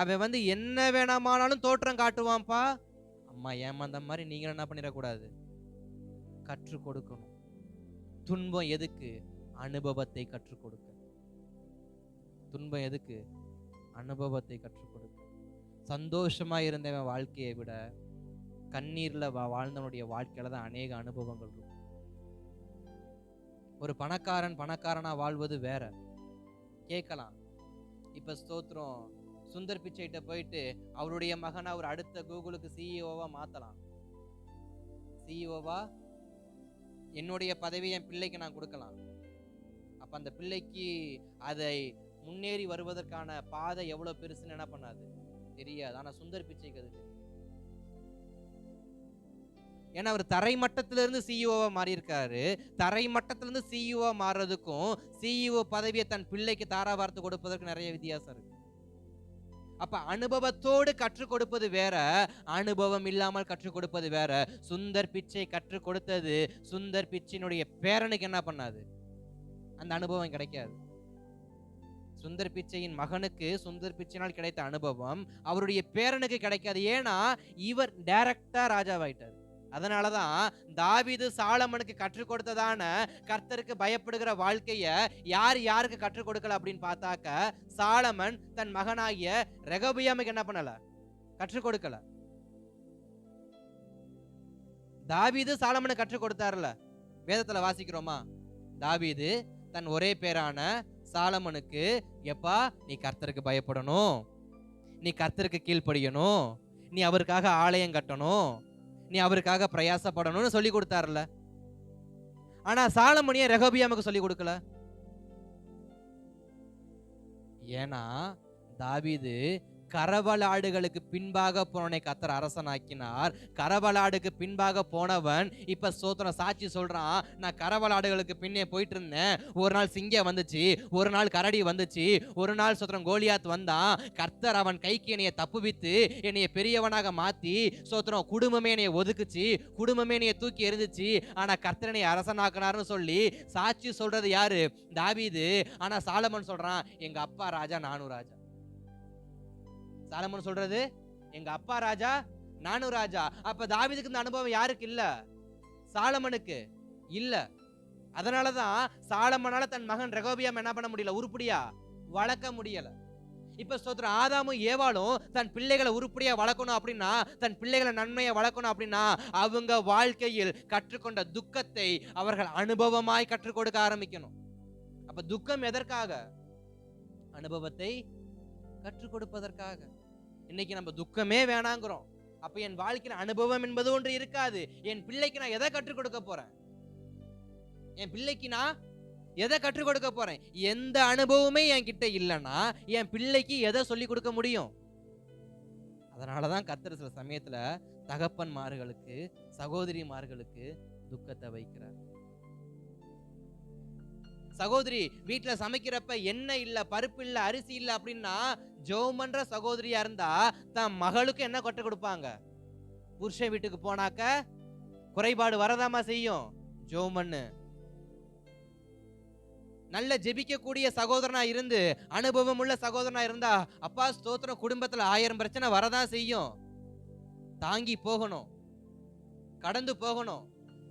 அவன் வந்து என்ன வேணாமானாலும் தோற்றம் காட்டுவான்பா. அம்மா ஏமாந்த மாதிரி நீங்க என்ன பண்ணிடக்கூடாது, கற்றுக் கொடுக்கணும். துன்பம் எதுக்கு? அனுபவத்தை கற்றுக் கொடுக்க. துன்பம் எதுக்கு? அனுபவத்தை கற்றுக் கொடுக்க. சந்தோஷமா இருந்தவன் வாழ்க்கையை விட கண்ணீர்ல வாழ்ந்தவனுடைய வாழ்க்கையில தான் அநேக அனுபவங்கள் இருக்கும். ஒரு பணக்காரனா வாழ்வது வேற. கேட்கலாம், இப்ப ஸ்தோத்திரம் சுந்தர் பிச்சைட்ட போயிட்டு அவருடைய மகனை அவர் அடுத்த கூகுளுக்கு சிஇஓவா மாத்தலாம். சிஇஓவா என்னுடைய பதவியை என் பிள்ளைக்கு நான் கொடுக்கலாம். அப்ப அந்த பிள்ளைக்கு அதை முன்னேறி வருவதற்கான பாதை எவ்வளவு பெருசுன்னு என்ன பண்ணாது, தெரியாது. ஆனா சுந்தர் பிச்சைக்கு அது தெரியும். ஏன்னா அவர் தரை மட்டத்திலிருந்து சிஇஓவா மாறி இருக்காரு. தரை மட்டத்திலிருந்து சிஇஓவா மாறுறதுக்கும் சிஇஓ பதவியை தன் பிள்ளைக்கு தாராவார்த்து கொடுப்பதற்கு நிறைய வித்தியாசம் இருக்கு. அப்ப அனுபவத்தோடு கற்றுக் கொடுப்பது வேற, அனுபவம் இல்லாமல் கற்றுக் கொடுப்பது வேற. சுந்தர் பிச்சை கற்றுக் கொடுத்தது சுந்தர் பிச்சையினுடைய பேரனுக்கு என்ன பண்ணாது, அந்த அனுபவம் கிடைக்காது. சுந்தர் பிச்சையின் மகனுக்கு சுந்தர் பிச்சையினால் கிடைத்த அனுபவம் அவருடைய பேரனுக்கு கிடைக்காது. ஏன்னா இவர் டைரக்டா ராஜாவாயிட்டார். அதனாலதான் தாவீது சாலமனுக்கு கற்றுக் கொடுத்ததான கர்த்தருக்கு பயப்படுகிற வாழ்க்கைய யாருக்கு கற்றுக் கொடுக்கல அப்படின்னு பார்த்தாக்க, சாலமன் தன் மகனாகிய ரெகொபெயாமுக்கு என்ன பண்ணல, கற்றுக் கொடுக்கல. தாவீது சாலமனுக்கு கற்றுக் கொடுத்தாருல, வேதத்துல வாசிக்கிறோமா? தாவீது தன் ஒரே பேரான சாலமனுக்கு, எப்பா நீ கர்த்தருக்கு பயப்படணும், நீ கர்த்தருக்கு கீழ்ப்படியணும், நீ அவருக்காக ஆலயம் கட்டணும், நீ அவருக்காக பிரயாசப்படணும்னு சொல்லி கொடுத்தாருல. ஆனா சாலமோனிய ரெகொபெயாமுக்கு சொல்லி கொடுக்கல. ஏன்னா தாவீது கரவலாடுகளுக்கு பின்பாக போனவனை கர்த்தர் அரசனாக்கினார். கரவலாடுக்கு பின்பாக போனவன் இப்ப ஸ்தோத்திரம் சாட்சி சொல்றான், நான் கரவலாடுகளுக்கு பின்னே போயிட்டு இருந்தேன், ஒரு நாள் சிங்கம் வந்துச்சு, ஒரு நாள் கரடி வந்துச்சு, ஒரு நாள் ஸ்தோத்திரம் கோலியாத் வந்தான், கர்த்தர் அவன் கைக்கு என்னைய தப்புவித்து என்னைய பெரியவனாக மாத்தி ஸ்தோத்திரம் குடும்பமே என்னைய ஒதுக்குச்சு, குடும்பமே என்னைய தூக்கி எறிஞ்சிச்சு, ஆனா கர்த்தர் என்னைய அரசனாக்குனார்னு சொல்லி சாட்சி சொல்றது யாரு? தாவீது. ஆனா சாலமன் சொல்றான், எங்க அப்பா ராஜா, நானும் ராஜா. சாலமன் சொல்றது, எங்க அப்பா ராஜா, நானும் ராஜா. அப்ப தாவீதுக்கு இந்த அனுபவம் யாருக்கு இல்ல? சாலமனுக்கு இல்ல. அதனாலதான் சாலமனால தன் மகன் ரெகோபியாம் என்ன பண்ண முடியல? உருப்படியா வளர்க்க முடியல. இப்ப ஸ்தோத்திரம் ஆதாமும் ஏவாளும் தன் பிள்ளைகளை உருப்படியா வளர்க்கணும் அப்படின்னா, தன் பிள்ளைகளை நன்மையை வளர்க்கணும் அப்படின்னா, அவங்க வாழ்க்கையில் கற்றுக்கொண்ட துக்கத்தை அவர்கள் அனுபவமாய் கற்றுக் கொடுக்க ஆரம்பிக்கணும். அப்ப துக்கம் எதற்காக? அனுபவத்தை கற்றுக் கொடுப்பதற்காக. இன்னைக்கு நம்ம துக்கமே வேணாங்கிறோம். அப்ப என் வாழ்க்கையில அனுபவம் என்பது ஒன்று இருக்காது. என் பிள்ளைக்கு நான் எதை கற்றுக் கொடுக்க போறேன்? என் பிள்ளைக்கு நான் எதை கற்றுக் கொடுக்க போறேன்? எந்த அனுபவமே என் கிட்ட இல்லைன்னா என் பிள்ளைக்கு எதை சொல்லிக் கொடுக்க முடியும்? அதனாலதான் கர்த்தர் சில சமயத்துல தகப்பன்மார்களுக்கு, சகோதரிமார்களுக்கு துக்கத்தை வைக்கிறார். சகோதரி வீட்டுல சமைக்கிறப்ப எண்ணெய் இல்ல, பருப்பு இல்ல, அரிசி இல்ல அப்படின்னா ஜெபம் பண்ற சகோதரியா இருந்தா தன் மகளுக்கு என்ன கற்றுக் கொடுப்பாங்க? புருஷன் வீட்டுக்கு போனாக்க குறைபாடு வரதாமா செய்யும், ஜெபம் பண்ணு. நல்ல ஜெபிக்கக்கூடிய சகோதரனா இருந்து, அனுபவம் உள்ள சகோதரனா இருந்தா, அப்பா ஸ்தோத்திரம், குடும்பத்துல 1000 பிரச்சனை வரதான் செய்யும். தாங்கி போகணும், கடந்து போகணும்.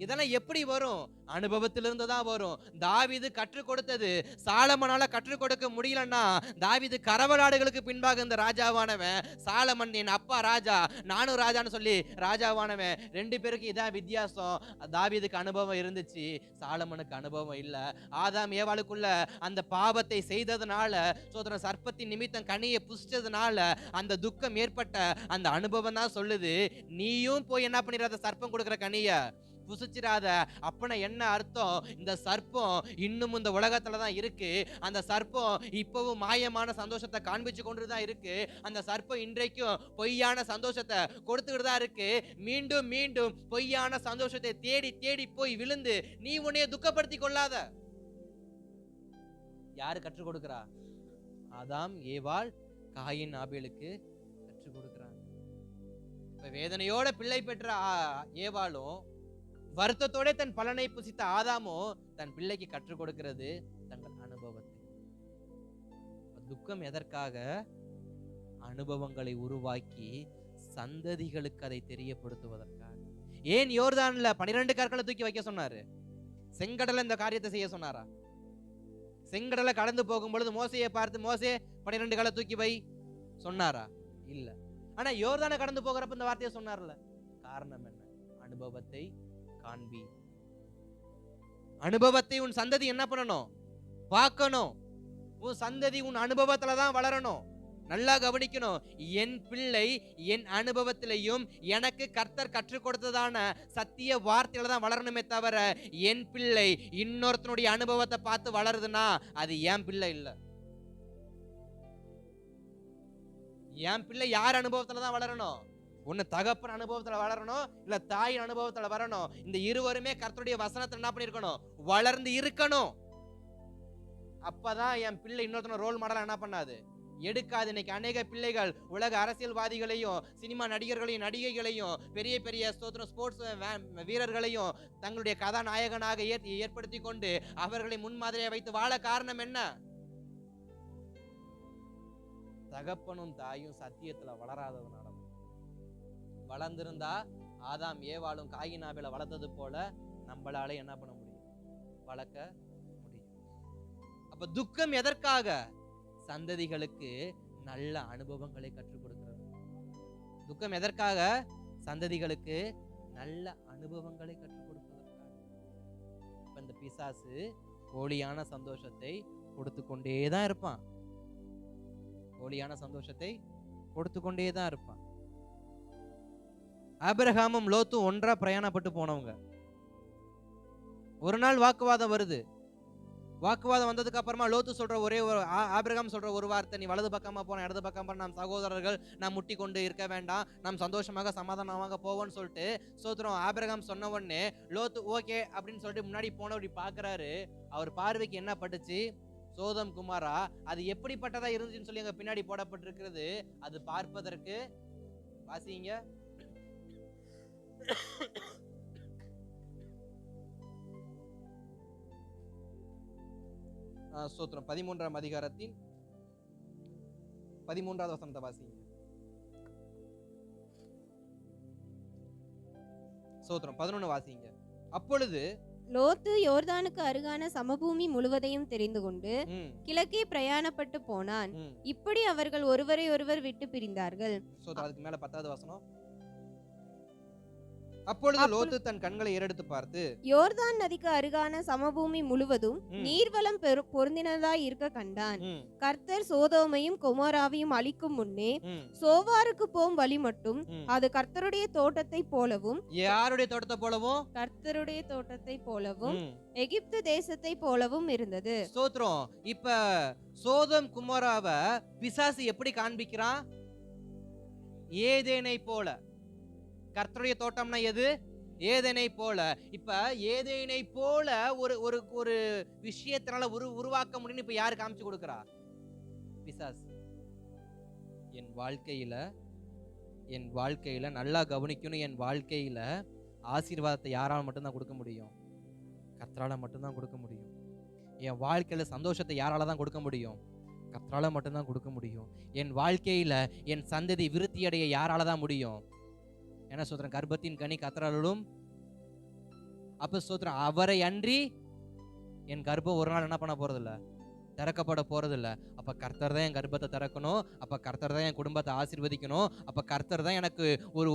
இதெல்லாம் எப்படி வரும்? அனுபவத்திலிருந்து தான் வரும். தாவீது கற்றுக் கொடுத்தது சாலமனால கற்றுக் கொடுக்க முடியலன்னா, தாவீது கரவலாடுகளுக்கு பின்பாக இந்த ராஜாவானவன், சாலமன் என் அப்பா ராஜா, நானும் ராஜான்னு சொல்லி ராஜாவானவன். 2 பேருக்கு இதான் வித்தியாசம். தாவீதுக்கு அனுபவம் இருந்துச்சு, சாலமனுக்கு அனுபவம் இல்ல. ஆதாம் ஏவாளுக்குள்ள அந்த பாவத்தை செய்ததுனால, சோதரன் சர்ப்பத்தின் நிமித்தம் கனியை புசிச்சதுனால அந்த துக்கம் ஏற்பட்ட அந்த அனுபவம் தான் சொல்லுது, நீயும் போய் என்ன பண்ணிடாத, சர்ப்பம் கொடுக்கிற கனிய புசிச்சிராத. அப்பன என்ன அர்த்தம்? இந்த சர்ப்பம் இன்னும் இந்த உலகத்துல தான் இருக்கு. அந்த சர்ப்பம் இப்பவும் மாயமான சந்தோஷத்தை காண்பிச்சு கொண்டு தான் இருக்கு. அந்த சர்ப்பம் இன்றைக்கும் பொய்யான சந்தோஷத்தை கொடுத்துக்கிட்டு தான் இருக்கு. மீண்டும் மீண்டும் பொய்யான சந்தோஷத்தை தேடி தேடி போய் விழுந்து நீ உன்னைய துக்கப்படுத்தி கொள்ளாத. யாரு கற்றுக் கொடுக்கிறா? ஆதாம் ஏவாள் காயின் ஆபேலுக்கு கற்றுக் கொடுக்கிறாங்க. இப்ப வேதனையோட பிள்ளை பெற்ற ஏவாளும், வருத்தத்தோட தன் பலனை புசித்த ஆதாமோ தன் பிள்ளைக்கு கற்றுக் கொடுக்கிறது தங்கள் அனுபவத்தை. துக்கம் எதற்காக? அனுபவங்களை உருவாக்கி சந்ததிகளுக்கு அதை தெரியப்படுத்துவதற்காக. ஏன் யோர்தான்ல 12 கற்களை தூக்கி வைக்க சொன்னாரு? செங்கடல இந்த காரியத்தை செய்ய சொன்னாரா? செங்கடலை கடந்து போகும் பொழுது மோசையை பார்த்து, மோசே 12 கல்லை தூக்கி வை சொன்னாரா? இல்ல. ஆனா யோர்தானை கடந்து போகிறப்ப இந்த வார்த்தையை சொன்னார்ல. காரணம் என்ன? அனுபவத்தை காண்பி. அனுபவத்தை உன் சந்ததி என்ன பண்ணணும்? பார்க்கணும். உன் சந்ததி உன் அனுபவத்துல தான் வளரணும். நல்லா கவனிக்கணும். என் பிள்ளை என் அனுபவத்திலையும் எனக்கு கர்த்தர் கற்றுக் கொடுத்ததான சத்திய வார்த்தையில தான் வளரணுமே தவிர, என் பிள்ளை இன்னொருத்தனுடைய அனுபவத்தை பார்த்து வளருதுன்னா அது என் பிள்ளை இல்ல. என் பிள்ளை யார் அனுபவத்துல தான் வளரணும்? ஒன்னு தகப்பன் அனுபவத்துல வளரணும், இல்ல தாயின் அனுபவத்துல வரணும். இந்த இருவருமே கர்த்தருடைய வசனத்துல என்ன பண்ணிருக்கணும்? வளர்ந்து இருக்கணும். அப்பதான் என் பிள்ளை இன்னொருத்தன ரோல் மாடலா என்ன பண்ணாது, எடுக்காது. இன்னைக்கு அநேக பிள்ளைகள் உலக அரசியல்வாதிகளையும், சினிமா நடிகர்களையும், நடிகைகளையும், பெரிய பெரிய ஸ்போர்ட்ஸ் வீரர்களையும் தங்களுடைய கதாநாயகனாக ஏற்படுத்தி கொண்டு அவர்களை முன்மாதிரியை வைத்து வாழ காரணம் என்ன? தகப்பனும் தாயும் சத்தியத்துல வளராததுனால. வளர்ந்திருந்தா ஆதாம் ஏவாளும் காயின் ஆபேலை வளர்த்தது போல நம்மளால என்ன பண்ண முடியும்? வளர்க்க முடியும். அப்ப துக்கம் எதற்காக? சந்ததிகளுக்கு நல்ல அனுபவங்களை கற்றுக் கொடுக்கிறது. துக்கம் எதற்காக? சந்ததிகளுக்கு நல்ல அனுபவங்களை கற்றுக் கொடுப்பதற்காக. இப்ப இந்த பிசாசு போலியான சந்தோஷத்தை கொடுத்து கொண்டேதான் இருப்பான். போலியான சந்தோஷத்தை கொடுத்து கொண்டேதான் இருப்பான். ஆபிரகாமும் லோத்தும் ஒன்றா பிரயாணப்பட்டு போனவங்க. ஒரு நாள் வாக்குவாதம் வருது. வாக்குவாதம் வந்ததுக்கு அப்புறமா லோத்து சொல்ற ஒரே ஒரு ஆபிரகாம் சொல்ற ஒரு வார்த்தை, நீ வலது பக்கமா போன இடது பக்கம் போன, நாம் சகோதரர்கள், நாம் முட்டி கொண்டு இருக்க வேண்டாம், நாம் சந்தோஷமாக சமாதானமாக போவோம்னு சொல்லிட்டு சோத்திரம் ஆபிரகாம் சொன்ன உடனே லோத்து ஓகே அப்படின்னு சொல்லிட்டு முன்னாடி போனபடி பாக்குறாரு. அவர் பார்வைக்கு என்ன பட்டுச்சு? சோதம் குமாரா அது எப்படிப்பட்டதா இருந்துச்சுன்னு சொல்லி அங்க பின்னாடி போடப்பட்டிருக்கிறது. அது பார்ப்பதற்கு, வாசிங்க, ஸ்தோத்திரம் 13ஆம் அதிகாரத்தின் 13வது வசனத்தை வாசிங்க. ஸ்தோத்திரம் 11 வாசிங்க. அப்பொழுது லோத்து யோர்தானுக்கு அருகான சமபூமி முழுவதையும் தெரிந்து கொண்டு கிழக்கே பிரயாணப்பட்டு போனான். இப்படி அவர்கள் ஒருவரை ஒருவர் விட்டு பிரிந்தார்கள். அதுக்கு மேல 10வது வசனம். அப்பொழுது லோத்து தன் கண்களை ஏறெடுத்து பார்த்து யோர்தான் நதிக்கு அருகான சமபூமி முழுவதும் நீர்வளம் பொருந்தினதாய் இருக்க கண்டான். கர்த்தர் சோதோமையும் கொமோராவையும் அழிக்கும் முன்னே சோவாருக்கு போகும் வழி மட்டும் அது கர்த்தருடைய தோட்டத்தை போலவும், யாருடைய தோட்டத்தை போலவும்? கர்த்தருடைய தோட்டத்தை போலவும் எகிப்து தேசத்தை போலவும் இருந்தது. ஸ்தோத்திரம். இப்ப சோதோம் குமோராவை பிசாசு எப்படி காண்பிக்கிறான்? ஏதேனை போல. கர்த்தருடைய தோட்டம்னா எது? ஏதேனை போல. இப்ப ஏதேனை போல ஒரு ஒரு ஒரு விஷயத்தினால உருவாக்க முடியும்னு இப்ப யாரு காமிச்சு கொடுக்கிறா? பிசாசு. என் வாழ்க்கையில நல்லா கவனிக்கணும். என் வாழ்க்கையில ஆசீர்வாதத்தை யாரால மட்டும்தான் கொடுக்க முடியும்? கர்த்தரால மட்டும்தான் கொடுக்க முடியும். என் வாழ்க்கையில சந்தோஷத்தை யாரால தான் கொடுக்க முடியும்? கர்த்தரால மட்டும்தான் கொடுக்க முடியும். என் வாழ்க்கையில என் சந்ததி விருத்தி அடைய யாரால தான் முடியும்? என்ன சொல்றேன்? கர்ப்பத்தின் கனி கர்த்தராலும். அப்ப சொல்றேன், அவரை அன்றி என் கர்ப்பம் ஒரு நாள் என்ன பண்ண போறதில்ல? திறக்கப்பட போறதில்ல. அப்ப கர்த்தர் தான் என் கர்ப்பத்தை திறக்கணும். அப்ப கர்த்தர் தான் என் குடும்பத்தை ஆசீர்வதிக்கணும். அப்ப கர்த்தர் தான் எனக்கு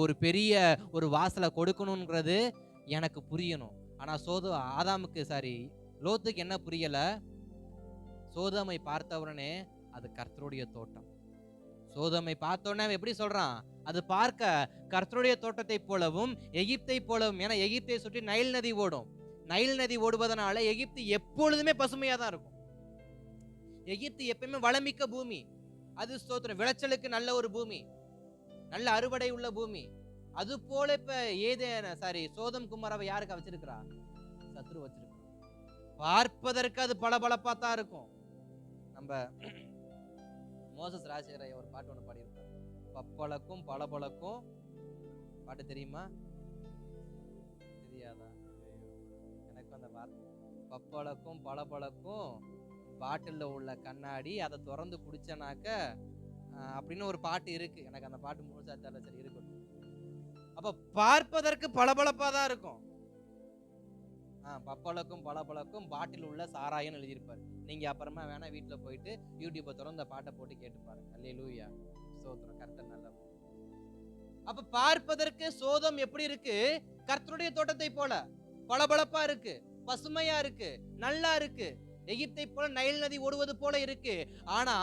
ஒரு பெரிய ஒரு வாசலை கொடுக்கணும்ன்றது எனக்கு புரியணும். ஆனா லோத்துக்கு என்ன புரியல? சோதோமை பார்த்தவனே அது கர்த்தருடைய தோட்டம். சோதோமை பார்த்தோன்னே எப்படி சொல்றான்? அது பார்க்க கர்த்தருடைய தோட்டத்தை போலவும் எகிப்தை போலவும். ஏன்னா எகிப்தை சுற்றி நைல் நதி ஓடும். நைல் நதி ஓடுவதனால எகிப்து எப்பொழுதுமே பசுமையா தான் இருக்கும். எகிப்து எப்பயுமே வளமிக்க பூமி. அது ஸ்தோத்திரம், விளைச்சலுக்கு நல்ல ஒரு பூமி, நல்ல அறுவடை உள்ள பூமி. அது போல இப்ப சோதம் குமாராவை யாருக்கு வச்சிருக்கிறா? சத்ரு வச்சிருக்கா. பார்ப்பதற்கு அது பளபளப்பா தான் இருக்கும். நம்ம மோசஸ் ராஜசேகர ஒரு பாட்டு ஒன்று பாடியிருப்பார். பப்பளக்கும் பளபளக்கும் பாட்டு தெரியுமா? தெரியாதா? எனக்கு அந்த வார்த்தை பப்பளக்கும் பளபளக்கும் பாட்டில் உள்ள கண்ணாடி, அதை திறந்து குடிச்சனாக்க அப்படின்னு ஒரு பாட்டு இருக்கு. எனக்கு அந்த பாட்டு முழுசா தெரியல. சரி இருக்கட்டும். அப்ப பார்ப்பதற்கு பளபளப்பா தான் இருக்கும். பப்பளக்கும் பளபளக்கும் பாட்டில் உள்ள சாராயன்னு எழுதியிருப்பாரு. நீங்க அப்புறமா வேணா வீட்டுல போயிட்டு யூடியூப்பை திறந்து பாட்டை போட்டு கேட்டு பாருங்க. அல்லேலூயா, ஸ்தோத்திரம், கர்த்தர் நல்லவர். அப்ப பார்ப்பதற்கு சோதம் எப்படி இருக்கு? கர்த்தருடைய தோட்டத்தை போல பளபளப்பா இருக்கு, பசுமையா இருக்கு, நல்லா இருக்கு. எகிப்தை போல நைல் நதி ஓடுவது போல இருக்கு. ஆனா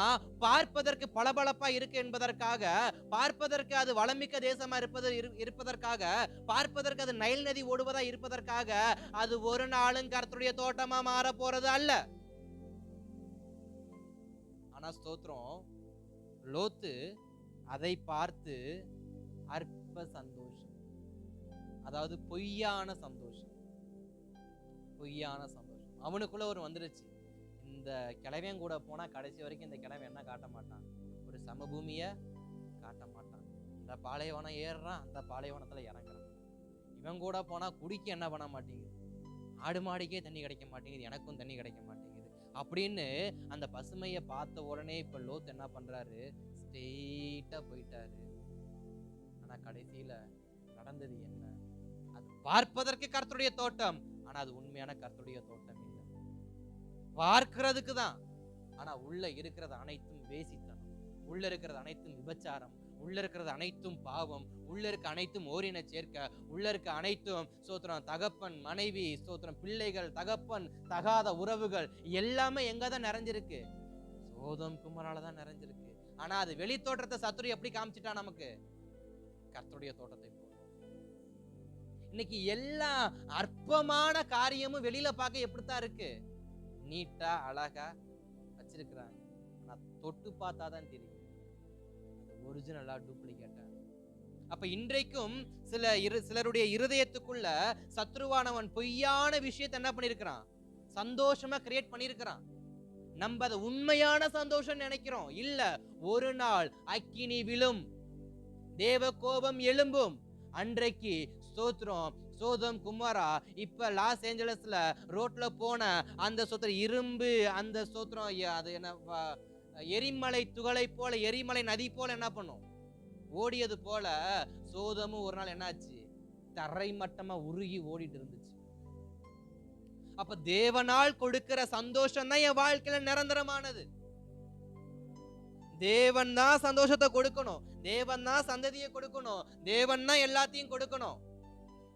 பார்ப்பதற்கு பளபளப்பா இருக்கு என்பதற்காக, பார்ப்பதற்கு அது வளமிக்க தேசமா இருப்பதற்காக, பார்ப்பதற்கு அது நைல் நதி ஓடுவதா இருப்பதற்காக அது ஒரு நாளும் கர்த்தருடைய தோட்டமா மாற போறது அல்ல. ஆனா ஸ்தோத்திரம், லோத்து அதை பார்த்து அற்ப சந்தோஷம், அதாவது பொய்யான சந்தோஷம், பொய்யான சந்தோஷம் அவனுக்குள்ள ஒரு வந்துருச்சு. இந்த கிழவன் கூட போனா கடைசி வரைக்கும் இந்த கிழவன் என்ன காட்ட மாட்டான்? ஒரு சமபூமிய காட்ட மாட்டான். இந்த பாலைவனம் ஏறுறான், அந்த பாலைவனத்துல இறங்குறான். இவன் கூட போனா குடிக்க என்ன பண்ண மாட்டேங்குது? ஆடு மாடிக்கே தண்ணி கிடைக்க மாட்டேங்குது, எனக்கும் தண்ணி கிடைக்க மாட்டேங்குது அப்படின்னு அந்த பசுமையை பார்த்த உடனே இப்ப லோத் என்ன பண்றாரு? ஸ்ட்ரெயிட்டா போயிட்டாரு. ஆனா கடைசியில நடந்தது என்ன? அது பார்ப்பதற்கு கர்த்தருடைய தோட்டம், ஆனா அது உண்மையான கர்த்தருடைய தோட்டம் இல்லை. பார்க்கிறதுக்கு தான், ஆனா உள்ள இருக்கிறது அனைத்தும் வேசித்தனம், உள்ள இருக்கிறது அனைத்தும் விபச்சாரம், உள்ள இருக்கிறது அனைத்தும் பாவம், உள்ள இருக்க அனைத்தும் ஓரின சேர்க்க, உள்ள இருக்க அனைத்தும் ஸ்தோத்திரம் தகப்பன் மனைவி, ஸ்தோத்திரம் பிள்ளைகள், தகப்பன் தகாத உறவுகள் எல்லாமே எங்க தான் நிறைஞ்சிருக்கு? சோதம் குமாரால தான் நிறைஞ்சிருக்கு. ஆனா அது வெளி தோற்றத்தை சத்துரு எப்படி காமிச்சிட்டா நமக்கு? கர்த்தருடைய தோட்டத்தை போல. இன்னைக்கு எல்லா அற்பமான காரியமும் வெளியில பார்க்க எப்படித்தான் இருக்கு? நீட்டா அழகா வச்சிருக்கிறாங்க. ஆனா தொட்டு பார்த்தா தான் தெரியும் அது ஒரிஜினலா டூப்ளிகேட்டா. அப்ப இன்றைக்கும் சிலருடைய இருதயத்துக்குள்ள சத்ருவானவன் பொய்யான விஷயத்தை என்ன பண்ணிருக்கிறான், சந்தோஷமா கிரியேட் பண்ணிருக்கிறான். நம்ம அதை உண்மையான சந்தோஷம் நினைக்கிறோம். இல்ல, ஒரு நாள் அக்கினி விழும், தேவ கோபம் எழும்பும். அன்றைக்கு ஸ்தோத்திரம், சோதம் குமாரா இப்ப லாஸ் ஏஞ்சலஸ்ல ரோட்ல போன அந்த ஸ்தோத்திரம் இரும்பு, அந்த ஸ்தோத்திரம் அது என்ன எரிமலை துகளை போல, எரிமலை நதி போல என்ன பண்ணும், ஓடியது போல சோதமும் ஒரு நாள் என்னாச்சு, தரை மட்டமா உருகி ஓடிட்டு இருந்துச்சு. அப்ப தேவனால் கொடுக்கிற சந்தோஷம் தான் என் வாழ்க்கையில நிரந்தரமானது. தேவன் தான் சந்தோஷத்தை கொடுக்கணும், தேவன் தான் சந்ததியை கொடுக்கணும், தேவன் தான் எல்லாத்தையும் கொடுக்கணும்.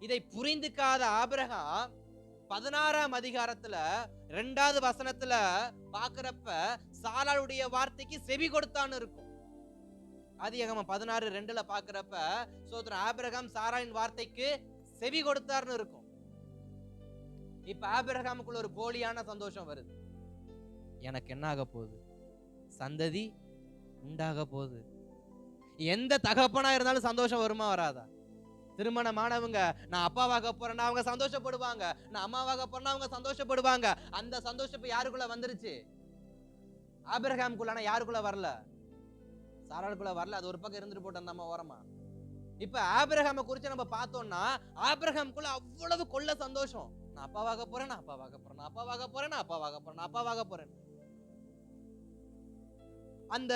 இதை புரிந்துக்காத ஆபிரகாம் 16ஆம் அதிகாரத்துல 2வது வசனத்துல பாக்குறப்ப சாராளுடைய வார்த்தைக்கு செவி கொடுத்தான்னு இருக்கும். ஆதியாகமம் 16:2 பாக்குறப்ப சோதரன் ஆபிரகாம் சாராளின் வார்த்தைக்கு செவி கொடுத்தார்னு இருக்கும். இப்ப ஆபிரகாமுக்குள்ள ஒரு போலியான சந்தோஷம் வருது. எனக்கு என்ன ஆக போகுது, சந்ததி உண்டாக போகுது. எந்த தகப்பனா இருந்தாலும் சந்தோஷம் வருமா வராதா? திருமணமானவங்க நான் அப்பாவாக போறேன்னா அவங்க சந்தோஷப்படுவாங்க, நான் அம்மாவாக போறேன்னா அவங்க சந்தோஷப்படுவாங்க. அந்த சந்தோஷம் யாருக்குள்ள வந்துருச்சு, ஆபிரகாமுக்குள்ள. ஆனா யாருக்குள்ள வரல, சாராளுக்குள்ள வரல. அது ஒரு பக்கம் இருந்துட்டு போட்டோம் நம்ம ஓரமா. இப்ப ஆபிரகாமை குறிச்சு நம்ம பார்த்தோம்னா ஆபிரகாமுக்குள்ள அவ்வளவு கொள்ள சந்தோஷம். நான் அப்பாவாக போறேன், நான் அப்பாவாக போறேன், நான் அப்பாவாக போறேன், நான் அப்பாவாக போறேன், நான் அப்பாவாக போறேன். அந்த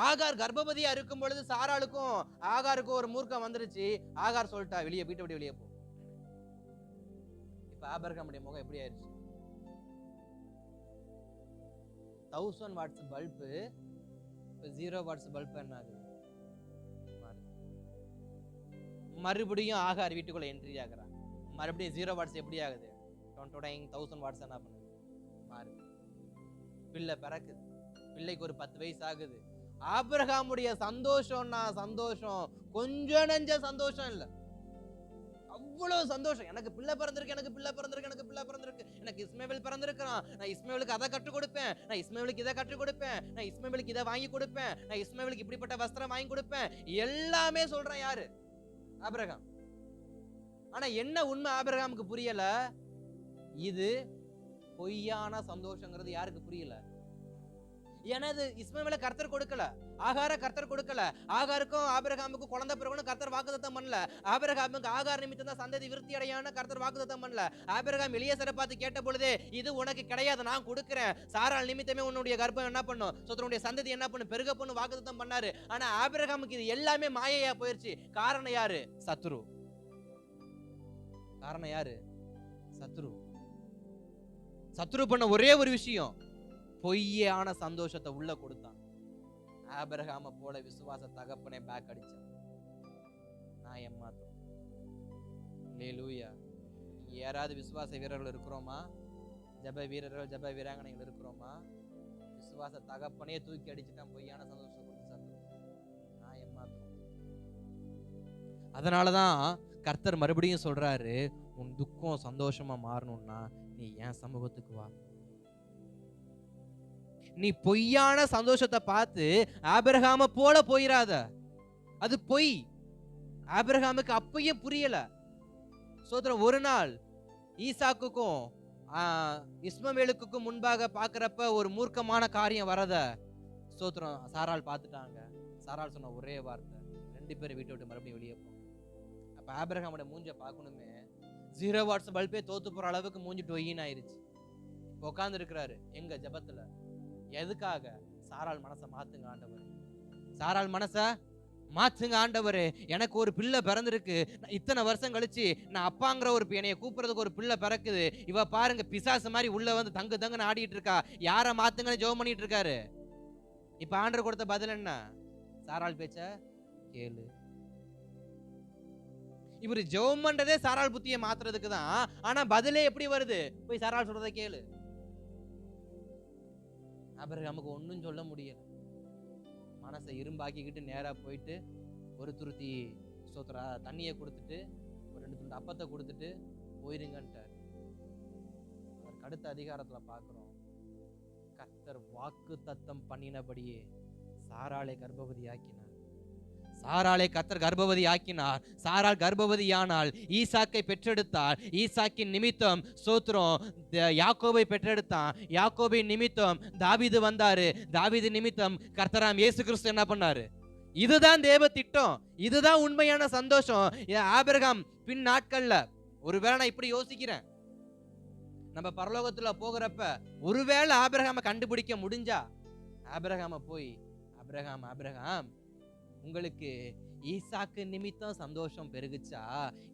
ஆகார் கர்ப்பவதியா இருக்கும் பொழுது சாராளுக்கும் ஆகாருக்கும் ஒரு மூர்க்கம் வந்துருச்சு. ஆகார் சொல்லிட்டா, வெளியே வீட்டை விட்டு வெளியே போ. இப்ப ஆபிரகாமுடைய முகம் எப்படி ஆயிடுச்சு? 1000 வாட்ஸ் பல்பு 0 வாட்ஸ் பல்பு என்ன ஆகுது, மறுபடியும் ஆகார் வீட்டுக்குள்ள என்ட்ரி ஆகுறான். மறுபடியும் 0 வாட்ஸ் எப்படி ஆகுது, 1000 வாட்ஸ் என்ன பண்ணுது, மாறுது. பிள்ளை பிறக்குது, பிள்ளைக்கு ஒரு 10 வயசு ஆகுது. ஆபிரகாமுடைய சந்தோஷம்னா சந்தோஷம் கொஞ்சம் நெஞ்ச சந்தோஷம் இல்ல, அவ்வளவு சந்தோஷம். எனக்கு பிள்ளை பிறந்திருக்கு, எனக்கு பிள்ளை பிறந்திருக்கு, எனக்கு பிள்ளை பிறந்திருக்கு, எனக்கு இஸ்மவேல் பிறந்திருக்கிறான், நான் இஸ்மவேலுக்கு அதை கற்றுக் கொடுப்பேன், நான் இஸ்மவேலுக்கு இதை கற்றுக் கொடுப்பேன், நான் இஸ்மவேலுக்கு இதை வாங்கி கொடுப்பேன், நான் இஸ்மவேலுக்கு இப்படிப்பட்ட வஸ்திரம் வாங்கி கொடுப்பேன், எல்லாமே சொல்றேன் யாரு, ஆபிரகாம். ஆனா என்ன உண்மை ஆபிரகாமுக்கு புரியல, இது பொய்யான சந்தோஷங்கிறது யாருக்கு புரியல. எனது இஸ்மவேலை கர்த்தர் கொடுக்கல, ஆகார கர்த்தர் கொடுக்கல, ஆகாருக்கும் ஆபிரகாமுக்கும் குழந்தை பிறகுன்னு கர்த்தர் வாக்குத்தத்தம் பண்ணல. ஆபிரகாமுக்கு ஆகார் நிமித்தம் தான் சந்ததி விருத்தி அடையான கர்த்தர் வாக்குத்தத்தம் பண்ணல. ஆபிரகாம் எலியாசரை பார்த்து கேட்ட பொழுதே இது உனக்கு கிடையாது, நான் கொடுக்கிறேன், சாராள் நிமித்தமே உன்னுடைய கர்ப்பம் என்ன பண்ணும், உன்னுடைய சந்ததி என்ன பண்ணும், பெருக பண்ணு வாக்குத்தத்தம் பண்ணாரு. ஆனா ஆபிரகாமுக்கு இது எல்லாமே மாயையா போயிருச்சு. காரணம் யாரு, சத்ரு. காரணம் யாரு, சத்ரு. சத்ரு பண்ண ஒரே ஒரு விஷயம், பொய்யான சந்தோஷத்தை உள்ள கொடுத்தான். ஆபிரகாம போல விசுவாச தகப்பனே பேக் அடிச்சான். நான் ஏமாத்தோம். அல்லேலூயா. யாராவது விசுவாச வீரர்கள் இருக்கிறோமா, ஜப வீரர்கள் ஜப வீராங்கனைகள் இருக்கிறோமா? விசுவாச தகப்பனே தூக்கி அடிச்சுட்டான், பொய்யான சந்தோஷத்தை கொடுத்து சத்ரு. நான் ஏமாத்தோம். அதனாலதான் கர்த்தர் மறுபடியும் சொல்றாரு, உன் துக்கம் சந்தோஷமா மாறணும்னா நீ என் சமூகத்துக்கு வா. நீ பொய்யான சந்தோஷத்தை பார்த்து ஆபிரகாம போல போயிராத, அது பொய். ஆபிரகாமுக்கு அப்பயும் புரியல. சோதரன் ஒரு நாள் ஈசாக்குக்கும் இஸ்மவேலுக்கும் முன்பாக பார்க்கிறப்ப ஒரு மூர்க்கமான காரியம் வரத சோதரம் சாராள் பார்த்துட்டாங்க. சாராள் சொன்ன ஒரே வார்த்தை, 2 பேரும் வீட்டை விட்டு மறுபடியும் வெளியே போங்க. அப்ப ஆபிரகாமோட மூஞ்ச பார்க்கணுமே, 0 வாட்ஸ் பல்பே தோத்து போற அளவுக்கு மூஞ்சி டொய்யின் ஆயிருச்சு. உட்கார்ந்து இருக்கிறாரு எங்க ஜபத்துல. எதுக்காக? சாராள் மனசை மாத்துங்க ஆண்டவரே, சாராள் மனசை மாத்துங்க ஆண்டவரே, எனக்கு ஒரு பிள்ளை பிறந்திருக்கு, இத்தனை வருஷம் கழிச்சு நான் அப்பாங்கிற ஒரு என்னைய கூப்பிடுறதுக்கு ஒரு பிள்ளை பிறக்குது, இவ பாருங்க பிசாசு மாதிரி உள்ள வந்து தங்கு தங்குன்னு ஆடிட்டு இருக்கா, யார மாத்துங்கன்னு ஜெபம் பண்ணிட்டு இருக்காரு. இப்ப ஆண்டவர் கொடுத்த பதில் என்ன? சாராள் பேச்ச கேளு. இவரு ஜெபம் பண்றதே சாராள் புத்தியை மாத்துறதுக்கு தான். ஆனா பதிலே எப்படி வருது? போய் சாராள் சொல்றதை கேளு. ஆபிரகாமுக்கு ஒன்னும் சொல்ல முடியல. மனசை இரும்பாக்கிக்கிட்டு நேரா போயிட்டு ஒரு துருத்தி சோத்ரா தண்ணியை கொடுத்துட்டு ஒரு 2 துண்டு அப்பத்தை கொடுத்துட்டு போயிருங்கன்ட்டார். அதற்கு அடுத்த அதிகாரத்துல பாக்குறோம், கர்த்தர் வாக்கு தத்தம் பண்ணினபடியே சாராளை கர்ப்பவதி ஆக்கினார். சாராளை கர்த்தர் கர்ப்பவதி ஆக்கினார். சாராள் கர்ப்பவதியானால் ஈசாக்கை பெற்றெடுத்தார். ஈசாக்கின் நிமித்தம் சோத்திரம் யாக்கோபை பெற்றெடுத்தான். யாக்கோபின் நிமித்தம் தாவீது வந்தாரு. தாவீது நிமித்தம் கர்த்தராம் இயேசு கிறிஸ்து என்ன பண்ணாரு? இதுதான் தேவ திட்டம். இதுதான் உண்மையான சந்தோஷம். ஆபிரகாம் பின் நாட்கள்ல ஒருவேளை நான் இப்படி யோசிக்கிறேன், நம்ம பரலோகத்துல போகிறப்ப ஒருவேளை ஆபிரகாம கண்டுபிடிக்க முடிஞ்சா, ஆபிரகாம போய் ஆபிரகாம் உங்களுக்கு ஈசாக்கு நிமித்தம் சந்தோஷம் பெருகுச்சா,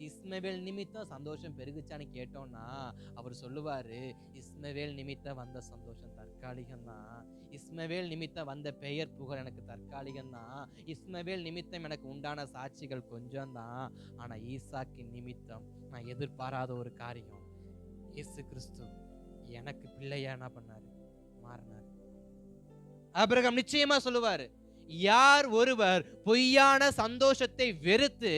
இஸ்மவேல் நிமித்தம் சந்தோஷம் பெருகுச்சான்னு கேட்டோம்னா அவர் சொல்லுவாரு, இஸ்மவேல் நிமித்தம் வந்த சந்தோஷம் தற்காலிகம் தான். இஸ்மவேல் நிமித்தம் வந்த பெயர் புகழ் எனக்கு தற்காலிகம் தான். இஸ்மவேல் நிமித்தம் எனக்கு உண்டான சாட்சிகள் கொஞ்சம் தான். ஆனா ஈசாக்கின் நிமித்தம் நான் எதிர்பாராத ஒரு காரியம், இயேசு கிறிஸ்து எனக்கு பிள்ளையா என்ன பண்ணாரு? மாறினார். ஆபிரகாம் நிச்சயமா சொல்லுவாரு, யார் ஒருவர் பொய்யான சந்தோஷத்தை வெறுத்து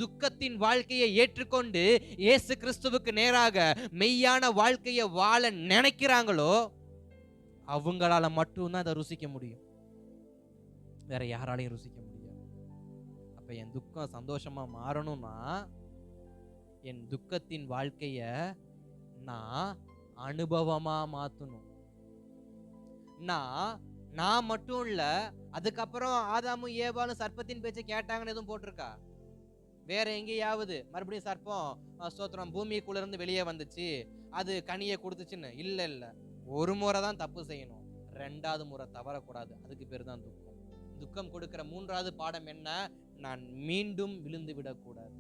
துக்கத்தின் வாழ்க்கையை ஏற்றுக்கொண்டு இயேசு கிறிஸ்துவுக்கு நேராக மெய்யான வாழ்க்கையை வாழ நினைக்கிறாங்களோ அவங்களால மட்டும்தான் அதை ருசிக்க முடியும். வேற யாராலையும் ருசிக்க முடியாது. அப்ப என் துக்கம் சந்தோஷமா மாறணும்னா என் துக்கத்தின் வாழ்க்கைய நான் அனுபவமா மாத்தணும். நான் மட்டும் இல்ல, அதுக்கப்புறம் ஆதாமும் ஏவாளும் சர்ப்பத்தின் பேச்சை கேட்டாங்கன்னு எதுவும் போட்டிருக்கா? வேற எங்கேயாவது மறுபடியும் சர்ப்பம் ஸ்தோத்திரம் பூமிக்குள்ள இருந்து வெளியே வந்துச்சு, அது கனியை கொடுத்துச்சுன்னு? இல்ல, ஒரு முறை தான் தப்பு செய்யணும், 2வது முறை தவறக்கூடாது. அதுக்கு பேர் தான் துக்கம். துக்கம் கொடுக்கிற 3வது பாடம் என்ன? நான் மீண்டும் விழுந்து விடக்கூடாது.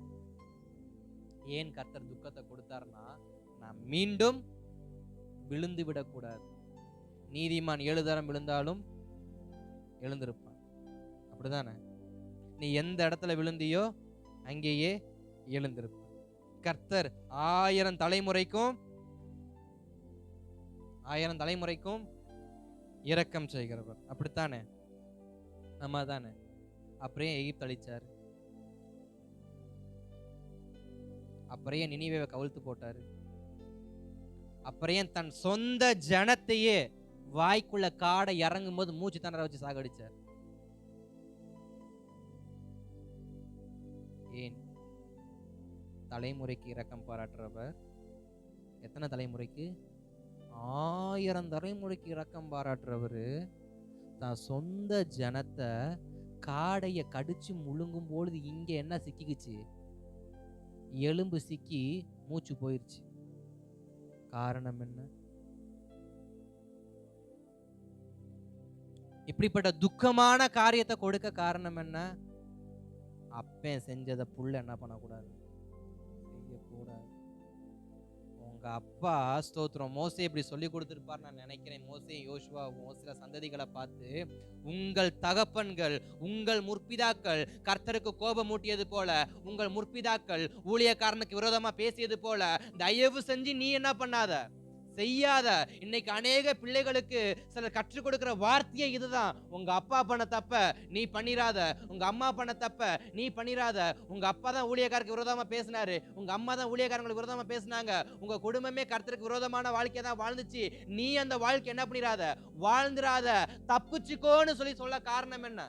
ஏன் கர்த்தர் துக்கத்தை கொடுத்தாருன்னா நான் மீண்டும் விழுந்து விடக்கூடாது. நீதிமான் 7 தரம் விழுந்தாலும் எழுந்திருப்பான். அப்படிதானே? நீ எந்த இடத்துல விழுந்தியோ அங்கேயே எழுந்திருப்பான். கர்த்தர் 1000 தலைமுறைக்கும் இரக்கம் செய்கிறவர். அப்படித்தானே? ஆமா தானே? அப்புறம் எகிப்து அழிச்சாரு, அப்புறம் நினிவேவை கவிழ்த்து போட்டாரு, அப்புறம் தன் சொந்த ஜனத்தையே வாய்க்குள்ள காடை இறங்கும் போது மூச்சு திணற வச்சு சாகடிச்சார். ஏன்? தலைமுறைக்கு இரக்கம் பாராட்டுறவர் எத்தனை தலைமுறைக்கு? 1000 தலைமுறைக்கு இரக்கம் பாராட்டுறவரு தான் சொந்த ஜனத்தை காடைய கடிச்சு முழுங்கும் பொழுது இங்க என்ன சிக்கிக்குச்சு? எலும்பு சிக்கி மூச்சு போயிருச்சு. காரணம் என்ன? இப்படிப்பட்ட துக்கமான காரியத்தை கொடுக்க காரணம் என்ன? அப்பன் செஞ்சதை புள்ள என்ன பண்ணக்கூடாது? செய்யக்கூடாது. உங்க அப்பா ஸ்தோத்திரம் மோசே இப்படி சொல்லி கொடுத்திருப்பார் நான் நினைக்கிறேன். மோசே யோசுவாவும் சில சந்ததிகளை பார்த்து, உங்கள் தகப்பன்கள் உங்கள் முற்பிதாக்கள் கர்த்தருக்கு கோபம் மூட்டியது போல, உங்கள் முற்பிதாக்கள் ஊழியக்காரனுக்கு விரோதமா பேசியது போல தயவு செஞ்சு நீ என்ன பண்ணாத, செய்யாத. இன்னைக்கு அநேக பிள்ளைகளுக்கு சிலர் கற்றுக் கொடுக்கிற வார்த்தையே இதுதான். உங்க அப்பா பண்ண தப்ப நீ பண்ணிராத, உங்க அம்மா பண்ண தப்ப நீ பண்ணிராத. உங்க அப்பா தான் ஊழியக்காரருக்கு விரோதமா பேசினாரு, உங்க அம்மா தான் ஊழியக்காரங்களுக்கு விரோதமா பேசினாங்க, உங்க குடும்பமே கர்த்தருக்கு விரோதமான வாழ்க்கையை தான் வாழ்ந்துச்சு, நீ அந்த வாழ்க்கை என்ன பண்ணிராத, வாழ்ந்துராத, தப்புச்சுக்கோன்னு சொல்ல காரணம் என்ன?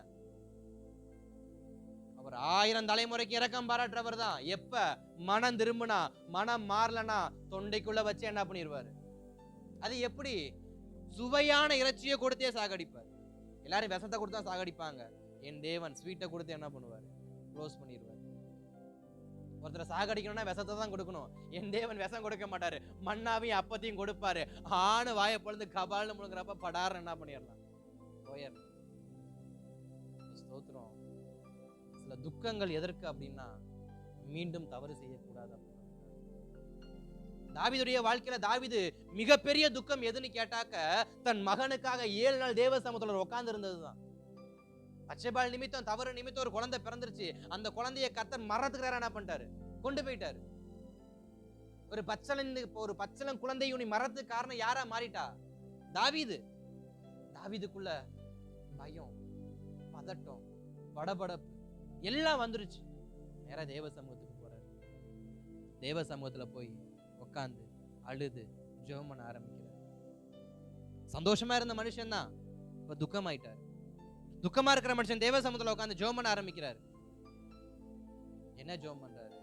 அவர் 1000 தலைமுறைக்கு இரக்கம் பாராட்டுறவர் தான். எப்ப மனம் திரும்பினா, மனம் மாறலனா தொண்டைக்குள்ள வச்சு என்ன பண்ணிடுவாரு? அது எப்படி? சுவையான இறைச்சியை கொடுத்தே சாகடிப்பார். எல்லாரும் விஷத்தை கொடுத்தா சாகடிப்பாங்க. என் தேவன் ஸ்வீட்டை கொடுத்து என்ன பண்ணுவார்? க்ளோஸ் பண்ணிடுவார். ஒருத்தரை சாகடிக்கணும்னா விஷத்தை தான் கொடுக்கணும். என் தேவன் விஷம் கொடுக்க மாட்டாரு, மண்ணாவையும் அப்பத்தையும் கொடுப்பாரு. ஆணு வாயை பொழுது கபால்னு முழுங்குறப்ப படாருன்னு என்ன பண்ணிடலாம், போயிடலாம். ஸ்தோத்திரம். சில துக்கங்கள் எதற்கு அப்படின்னா மீண்டும் தவறு செய்யக்கூடாது. தாவீதுடைய வாழ்க்கையில தாவீது மிகப்பெரிய துக்கம் எதுன்னு கேட்டாக்க, தன் மகனுக்காக 7 நாள் தேவ சமூகத்துல உட்கார்ந்து இருந்ததுதான். பச்சைபால் நிமித்தம், தவறு நிமித்தம் ஒரு குழந்தை பிறந்துருச்சு. அந்த குழந்தைய கர்த்தர் மரணத்துக்கு என்ன பண்ணிட்டாரு? கொண்டு போயிட்டாரு. ஒரு பச்சளம் குழந்தையை மரணத்துக்கு காரணம் யாரா மாறிட்டா? தாவீது. தாவீதுக்குள்ள பயம், பதட்டம், படபடப்பு எல்லாம் வந்துருச்சு. நேரா தேவ சமூகத்துக்கு போறாரு. தேவ சமூகத்துல போய் உட்கார்ந்து அழுது ஜெபம் பண்ண ஆரம்பிக்கிறார். சந்தோஷமா இருந்த மனுஷன் தான் இப்ப துக்கமாயிட்டார். துக்கமா இருக்கிற மனுஷன் தேவ சமூகத்துல உட்கார்ந்து ஜெபம் பண்ண ஆரம்பிக்கிறார். என்ன ஜெபம் பண்றாரு?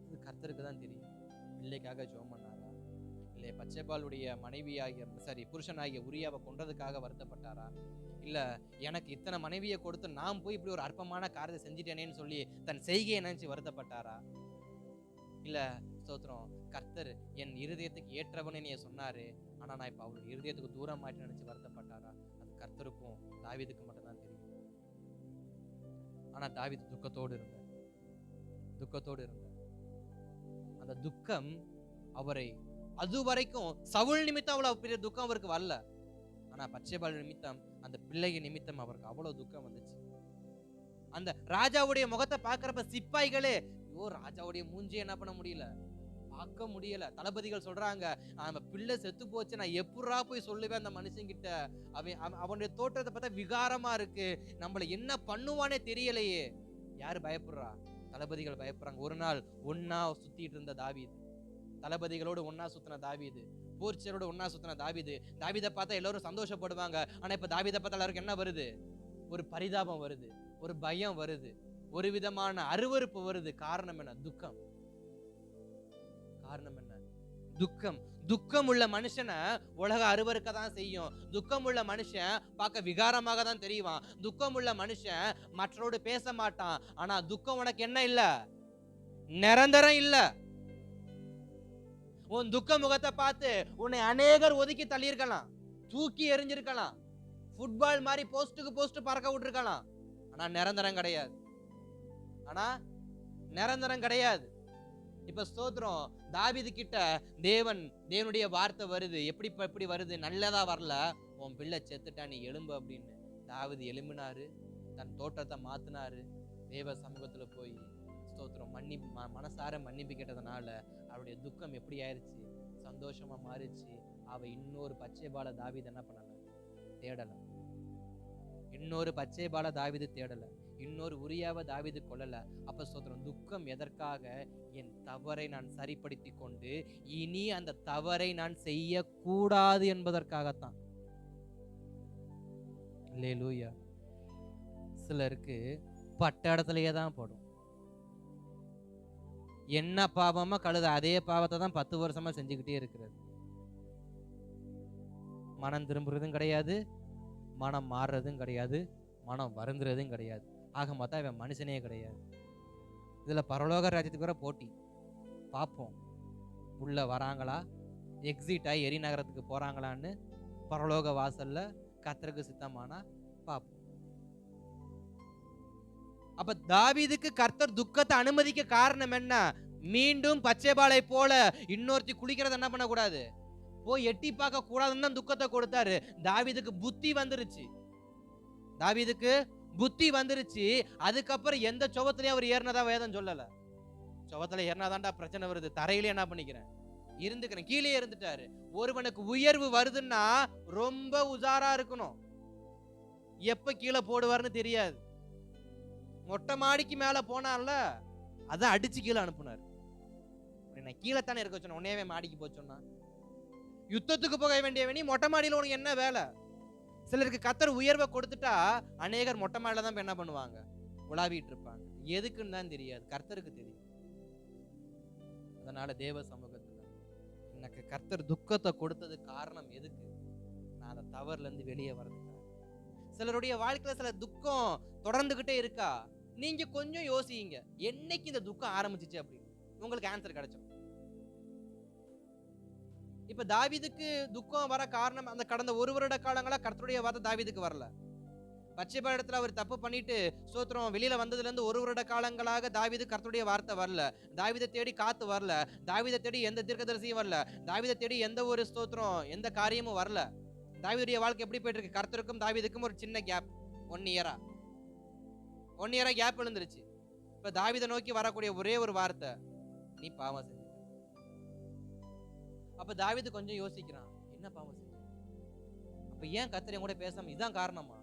இது கர்த்தருக்கு தான் தெரியும். பிள்ளைக்காக ஜெபம் பண்ணாரா, இல்லை பச்சைபாலுடைய மனைவியாகிய புருஷனாகிய உரியாவை கொன்றதுக்காக வருத்தப்பட்டாரா, இல்ல எனக்கு இத்தனை மனைவியை கொடுத்து நான் போய் இப்படி ஒரு அற்பமான காரியத்தை செஞ்சிட்டேனேன்னு சொல்லி தன் செய்கையை நினைச்சு வருத்தப்பட்டாரா, இல்ல ஸ்தோத்திரம் கர்த்தர் என் இருதயத்துக்கு ஏற்றவனே நீ சொன்னாரு, ஆனா நான் இப்ப அவருடைய இருதயத்துக்கு தூரமாயிட்டு நினைச்சு வருத்தப்பட்டாரா? அது கர்த்தருக்கும் தாவீதுக்கு மட்டும் தான் தெரியும். ஆனா தாவீது துக்கத்தோடு இருந்தார். அந்த துக்கம் அவரை அது வரைக்கும் சவுல் நிமித்தம் அவ்வளவு பெரிய துக்கம் அவருக்கு வரல. ஆனா பச்சைபால் நிமித்தம், அந்த பிள்ளைய நிமித்தம் அவருக்கு அவ்வளவு துக்கம் வந்துச்சு. அந்த ராஜாவுடைய முகத்தை பாக்குறப்ப சிப்பாய்களே, ஐயோ ராஜாவுடைய மூஞ்சி என்ன பண்ண முடியல, பார்க்க முடியல. தளபதிகள் சொல்றாங்க, அவன் பிள்ளை செத்து போச்சு, நான் எப்படா போய் சொல்லுவேன் அந்த மனுஷங்கிட்ட, அவனுடைய தோற்றத்தை பார்த்தா விகாரமா இருக்கு, நம்மள என்ன பண்ணுவானே தெரியலையே. யாரு பயப்படுறா? தளபதிகள் பயப்படுறாங்க. ஒரு நாள் ஒன்னா சுத்திட்டு இருந்த தாவீது, தளபதிகளோடு ஒன்னா சுத்தின தாவீது, போர்ச்சரோட ஒன்னா சுத்தின தாவீது, தாவீதை பார்த்தா எல்லாரும் சந்தோஷப்படுவாங்க. ஆனா இப்ப தாவீதை பார்த்தா எல்லாருக்கும் என்ன வருது? ஒரு பரிதாபம் வருது, ஒரு பயம் வருது, ஒரு விதமான அருவருப்பு வருது. காரணம் என்ன? துக்கம். காரணம் என்ன? துக்கம். துக்கம் உள்ள மனுஷனை உலக அருவருக்க தான் செய்யும். துக்கம் உள்ள மனுஷன் பார்க்க விகாரமாக தான் தெரியுவான். துக்கம் உள்ள மனுஷன் மற்றவரோடு பேச மாட்டான். ஆனா துக்கம் உனக்கு என்ன இல்ல? நிரந்தரம் இல்ல. உன் துக்க முகத்தை பார்த்து உன்னை அநேகர் ஒதுக்கி தள்ளியிருக்கலாம், தூக்கி எறிஞ்சிருக்கலாம், ஃபுட்பால் மாதிரி போஸ்டுக்கு போஸ்ட் பறக்க விட்டுருக்கலாம். ஆனா நிரந்தரம் கிடையாது. இப்ப ஸ்தோத்திரம், தாவீது கிட்ட தேவனுடைய வார்த்தை வருது. எப்படி வருது? நல்லதா வரல, உன் பிள்ளை செத்துட்டா, நீ எலும்பு அப்படின்னு. தாவீது எலும்பினாரு, தன் தோற்றத்தை மாத்தினாரு, தேவ சமூகத்துல போய் ஸ்தோத்திரம் மனசார மன்னிப்பு கேட்டதுனால அவருடைய துக்கம் எப்படி ஆயிடுச்சு? சந்தோஷமா மாறிச்சு. அவ இன்னொரு பச்சைபால தாவீது என்ன பண்ணல? தேடல. இன்னொரு பச்சைபால தாவீது தேடல. இன்னொரு உரியாவை தாவீது கொள்ளல. அப்ப ஸ்தோத்திரம், துக்கம் எதற்காக? என் தவறை நான் சரிப்படுத்தி கொண்டு இனி அந்த தவறை நான் செய்ய கூடாது என்பதற்காகத்தான். அல்லேலூயா. சிலருக்கு பட்ட இடத்துலயே தான் போடும். என்ன பாவமா கழுத அதே பாவத்தை தான் 10 வருஷமா செஞ்சுக்கிட்டே இருக்கிறது. மனம் திரும்புறதும் கிடையாது, மனம் மாறுறதும் கிடையாது, மனம் வருந்துறதும் கிடையாது. ஆக மொத்தம் இவன் மனுஷனே கிடையாது. இதுல பரலோக ராஜ்யத்துக்கு வர போட்டி. பார்ப்போம், உள்ள வராங்களா, எக்ஸிட் ஆகி எரி நகரத்துக்கு போறாங்களான்னு பரலோக வாசல்ல கர்த்தருக்கு சித்தமானா பார்ப்போம். அப்ப தாவீதுக்கு கர்த்தர் துக்கத்தை அனுமதிக்க காரணம் என்ன? மீண்டும் பச்சைபாலை போல இன்னொருத்தி குளிக்கிறத என்ன பண்ண கூடாது, போய் எட்டி பார்க்க கூடாதுன்னு தான் துக்கத்தை கொடுத்தாரு. தாவீதுக்கு புத்தி வந்துருச்சு. அதுக்கப்புறம் எந்த சுவத்திலையும் அவர் ஏறினதா வேதம் சொல்லல. சுவத்துல ஏறினாதான்டா பிரச்சனை வருது, தரையில என்ன பண்ணிக்கிறேன், இருந்துக்கிறேன், கீழே இருந்துட்டாரு. ஒருவனுக்கு உயர்வு வருதுன்னா ரொம்ப உஜாரா இருக்கணும். எப்ப கீழே போடுவார்னு தெரியாது. மொட்டை மாடிக்கு மேல போனால அதான் அடிச்சு கீழே அனுப்புனார். கீழே தானே இருக்க சொன்ன, உன்னையவே மாடிக்கு போச்சோன்னா யுத்தத்துக்கு போக வேண்டியவனி மொட்டை மாடியில உனக்கு என்ன வேலை? சிலருக்கு கர்த்தர் உயர்வை கொடுத்துட்டா அநேகர் மொட்டை மாடியில தான் என்ன பண்ணுவாங்க, உலாவிட்டு இருப்பாங்க. எதுக்குன்னு தான் தெரியாது, கர்த்தருக்கு தெரியும். அதனால தேவ சமூகத்துல எனக்கு கர்த்தர் துக்கத்தை கொடுத்தது காரணம் எதுக்கு? நான் அந்த தவறுல இருந்து வெளியே வரதுக்காக. சிலருடைய வாழ்க்கையில சில துக்கம் தொடர்ந்துகிட்டே இருக்கா, நீங்க கொஞ்சம் யோசிங்க, என்னைக்கு இந்த துக்கம் ஆரம்பிச்சிச்சு அப்படின்னு உங்களுக்கு ஆன்சர் கிடைச்சோம். இப்ப தாவீதுக்கு துக்கம் வர காரணம், அந்த கடந்த 1 வருட காலங்களா கர்த்தருடைய வார்த்தை தாவீதுக்கு வரல. பச்சைபால் இடத்துல அவர் தப்பு பண்ணிட்டு ஸ்தோத்திரம் வெளியில வந்ததுல இருந்து 1 வருட காலங்களாக தாவீது கர்த்தருடைய வார்த்தை வரல. தாவீதை தேடி காத்து வரல. தாவீதை தேடி எந்த தீர்க்கதரிசியும் வரல. தாவீதை தேடி எந்த ஒரு ஸ்தோத்திரம் எந்த காரியமும் வரல. தாவீதுடைய வாழ்க்கை எப்படி போயிட்டு இருக்கு? கர்த்தருக்கும் தாவீதுக்கும் ஒரு சின்ன கேப், 1 இயரா கேப் விழுந்துருச்சு. இப்ப தாவீதை நோக்கி வரக்கூடிய ஒரே ஒரு வார்த்தை, நீ பாவம் செஞ்ச. அப்ப தாவீது கொஞ்சம் யோசிக்கிறான், என்ன பாவம் செஞ்ச? அப்ப ஏன் கர்த்தர் கூட பேசாம, இதுதான் காரணமா?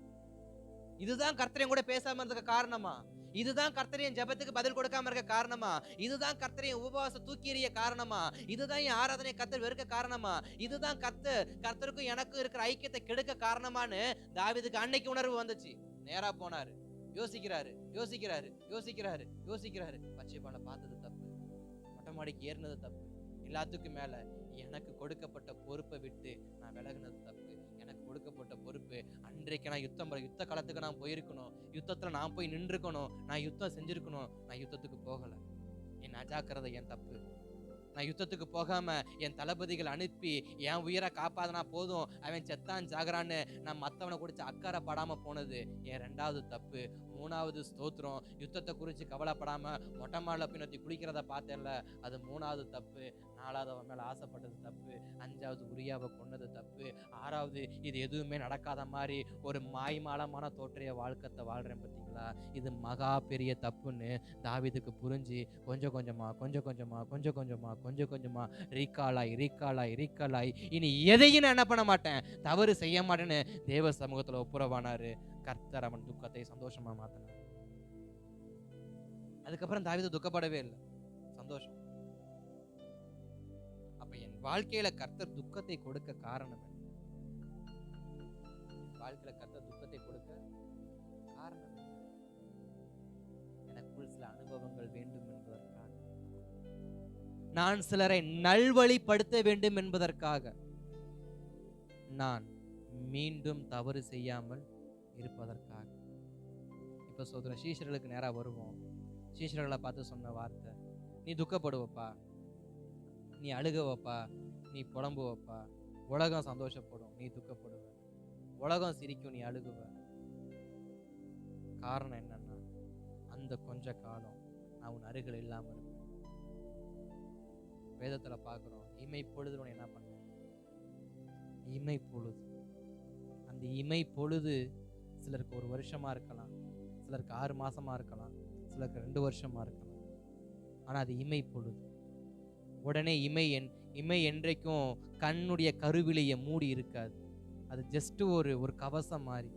இதுதான் கர்த்தர் கூட பேசாம இருந்ததுக்கு காரணமா? இதுதான் கர்த்தர் என் ஜெபத்துக்கு பதில் கொடுக்காம இருக்க காரணமா? இதுதான் கர்த்தர் என் உபவாசம் தூக்கி எறிய காரணமா? இதுதான் என் ஆராதனை கர்த்தர் வெறுக்க காரணமா? இதுதான் கர்த்தருக்கும் எனக்கும் இருக்கிற ஐக்கியத்தை கெடுக்க காரணமான்னு தாவீதுக்கு அன்னைக்கு உணர்வு வந்துச்சு. நேரா போனாரு, யோசிக்கிறாரு. பச்சைப்பாலை பார்த்தது தப்பு, மொட்டை மாடிக்கு ஏறினது தப்பு, எல்லாத்துக்கும் மேல எனக்கு கொடுக்கப்பட்ட பொறுப்பை விட்டு நான் விலகினது தப்பு. எனக்கு கொடுக்கப்பட்ட பொறுப்பு, அன்றைக்கு நான் யுத்த காலத்துக்கு நான் போயிருக்கணும், யுத்தத்துல நான் போய் நின்றுக்கணும், நான் யுத்தம் செஞ்சிருக்கணும். நான் யுத்தத்துக்கு போகல, என் அஜாக்கிரதை என் தப்பு. நான் யுத்தத்துக்கு போகாம என் தளபதிகள் அனுப்பி என் உயிரை காப்பாதனா போதும், அவன் செத்தான் சாகுறான்னு நான் மத்தவனை குறிச்சு அக்கறை படாம போனது என் 2வது தப்பு. 3வது ஸ்தோத்திரம், யுத்தத்தை குறித்து கவலைப்படாம மொட்டை மாடல பின்னத்தி குளிக்கிறத பார்த்தேன்ல, அது 3வது தப்பு. 4வது அவன் மேல ஆசைப்பட்டது தப்பு. 5வது உரியாவை கொன்னது தப்பு. 6வது இது எதுவுமே நடக்காத மாதிரி ஒரு மாய்மாலமான தோற்றைய வாழ்க்கத்தை வாழ்றேன் பார்த்தீங்களா, இது மகா பெரிய தப்புன்னு தாவீதுக்கு புரிஞ்சு கொஞ்சம் கொஞ்சமா ரீகாலாய் இனி எதையும் நான் என்ன பண்ண மாட்டேன், தவறு செய்ய மாட்டேன்னு தேவ சமூகத்துல ஒப்புரவானாரு. கர்த்தர் அவன் துக்கத்தை சந்தோஷமா மாத்தினார். அதுக்கப்புறம் தாவீது துக்கப்படவே இல்லை, சந்தோஷம். அப்ப என் வாழ்க்கையில கர்த்தர் துக்கத்தை கொடுக்க காரணம் என்ன? வாழ்க்கையில கர்த்தர் துக்கத்தை கொடுக்க காரணம் என்ன? எனக்குள் சில அனுபவங்கள் வேண்டும் என்பதற்காக, நான் சிலரை நல்வழிப்படுத்த வேண்டும் என்பதற்காக, நான் மீண்டும் தவறு செய்யாமல் இருப்பதற்காக. இப்ப சோதர சீஷர்களுக்கு நேரா வருவோம். சீஷர்களை பார்த்து சொன்ன வார்த்தை, நீ துக்கப்படுவப்பா, நீ அழுகுவப்பா, நீ புலம்புவப்பா, உலகம் சந்தோஷப்படும், நீ துக்கப்படுவ, உலகம் சிரிக்கும், நீ அழுகுவ. காரணம் என்னன்னா, அந்த கொஞ்ச காலம் நான் உன் அருகில் இல்லாம இருப்பேன். வேதத்துல பார்க்கிறோம், இமை பொழுது உன்னை என்ன பண்ண, இமை பொழுது. அந்த இமை பொழுது சிலருக்கு 1 வருஷமா இருக்கலாம், சிலருக்கு 6 மாசமா இருக்கலாம், சிலருக்கு 2 வருஷமா இருக்கலாம். ஆனா அது இமை பொழுது. உடனே இமை என்றைக்கும் கண்ணுடைய கருவிலைய மூடி இருக்காது. அது ஜஸ்ட் ஒரு கவசம் மாதிரி.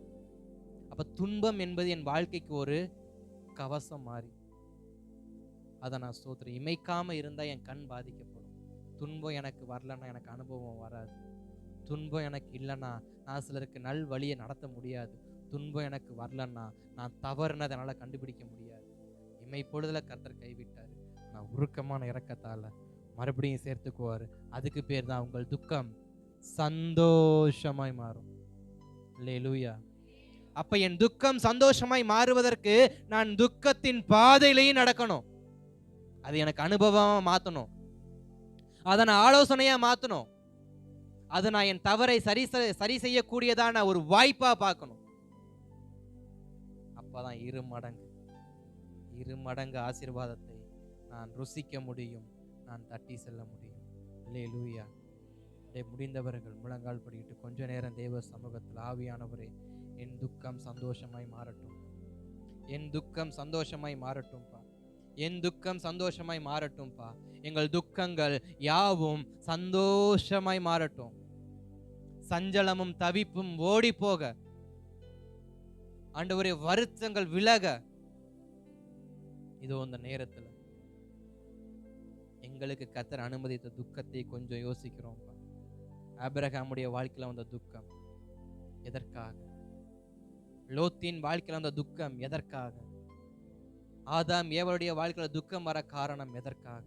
அப்ப துன்பம் என்பது என் வாழ்க்கைக்கு ஒரு கவசம் மாதிரி. அதை நான் ஸ்தோத்திரம். இமைக்காம இருந்தா என் கண் பாதிக்கப்படும். துன்பம் எனக்கு வரலன்னா எனக்கு அனுபவம் வராது. துன்பம் எனக்கு இல்லைன்னா நான் சிலருக்கு நல் வழியை நடத்த முடியாது. துன்பம் எனக்கு வரலன்னா நான் தவறுனதை என்னால் கண்டுபிடிக்க முடியாது. இமை பொழுதுல கர்த்தர் கைவிட்டாரு, நான் உருக்கமான இரக்கத்தால மறுபடியும் சேர்த்துக்குவாரு. அதுக்கு பேர் தான் உங்கள் துக்கம் சந்தோஷமாய் மாறும். அல்லேலூயா. அப்ப என் துக்கம் சந்தோஷமாய் மாறுவதற்கு நான் துக்கத்தின் பாதையிலையும் நடக்கணும். அது எனக்கு அனுபவமா மாத்தணும், அதை நான் ஆலோசனையா மாத்தணும், அதை நான் என் தவறை சரி செய்யக்கூடியதான ஒரு வாய்ப்பா பார்க்கணும். அப்பதான் 2 மடங்கு ஆசீர்வாதத்தை நான் ருசிக்க முடியும், நான் தட்டி செல்ல முடியும். அல்லேலூயா. முடிந்தவர்கள் முழங்கால் படிக்கிட்டு கொஞ்ச நேரம் தேவ சமூகத்தில், ஆவியானவரே என் துக்கம் சந்தோஷமாய் மாறட்டும், என் துக்கம் சந்தோஷமாய் மாறட்டும்பா, என் துக்கம் சந்தோஷமாய் மாறட்டும்பா, எங்கள் துக்கங்கள் யாவும் சந்தோஷமாய் மாறட்டும், சஞ்சலமும் தவிப்பும் ஓடி போக, ஆண்டவரே வருத்தங்கள் விலக. இதோ இந்த நேரத்துல எங்களுக்கு கர்த்தர் அனுமதித்த துக்கத்தை கொஞ்சம் யோசிக்கிறோம். ஆபிரகாமுடைய வாழ்க்கையில வந்த துக்கம் எதற்காக? லோத்தின் வாழ்க்கையில வந்த துக்கம் எதற்காக? ஆதாம் ஏவாளுடைய வாழ்க்கையில துக்கம் வர காரணம் எதற்காக?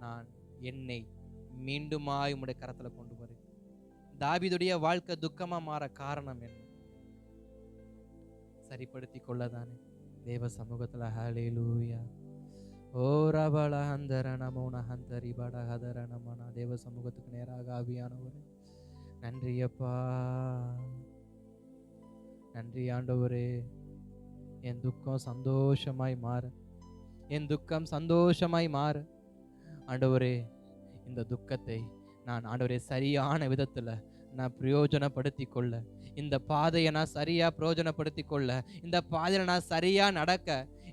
நான் என்னை மீண்டுமாய் உம்முடைய கரத்துல கொண்டு வருகிறேன். தாவீதுடைய வாழ்க்கை துக்கமா மாற காரணம் என்ன? சரிப்படுத்தி கொள்ளதானே தேவ சமூகத்துல. ஹல்லேலூயா. ஓ ரபல ஹந்தர நமோன ஹந்தரி பட ஹதர நமனா. தேவ சமூகத்துக்கு நேராக ஆவியானவரே நன்றி அப்பா, நன்றி ஆண்டவரே. என் துக்கம் சந்தோஷமாய் மாறு, என் துக்கம் சந்தோஷமாய் மாறு ஆண்டவரே. இந்த துக்கத்தை நான் ஆண்டவரே சரியான விதத்துல நான் பிரயோஜனப்படுத்தி கொள்ள, இந்த பாதையை நான் சரியா பிரயோஜனப்படுத்தி கொள்ள, இந்த பாதையில நான் சரியா நடக்க,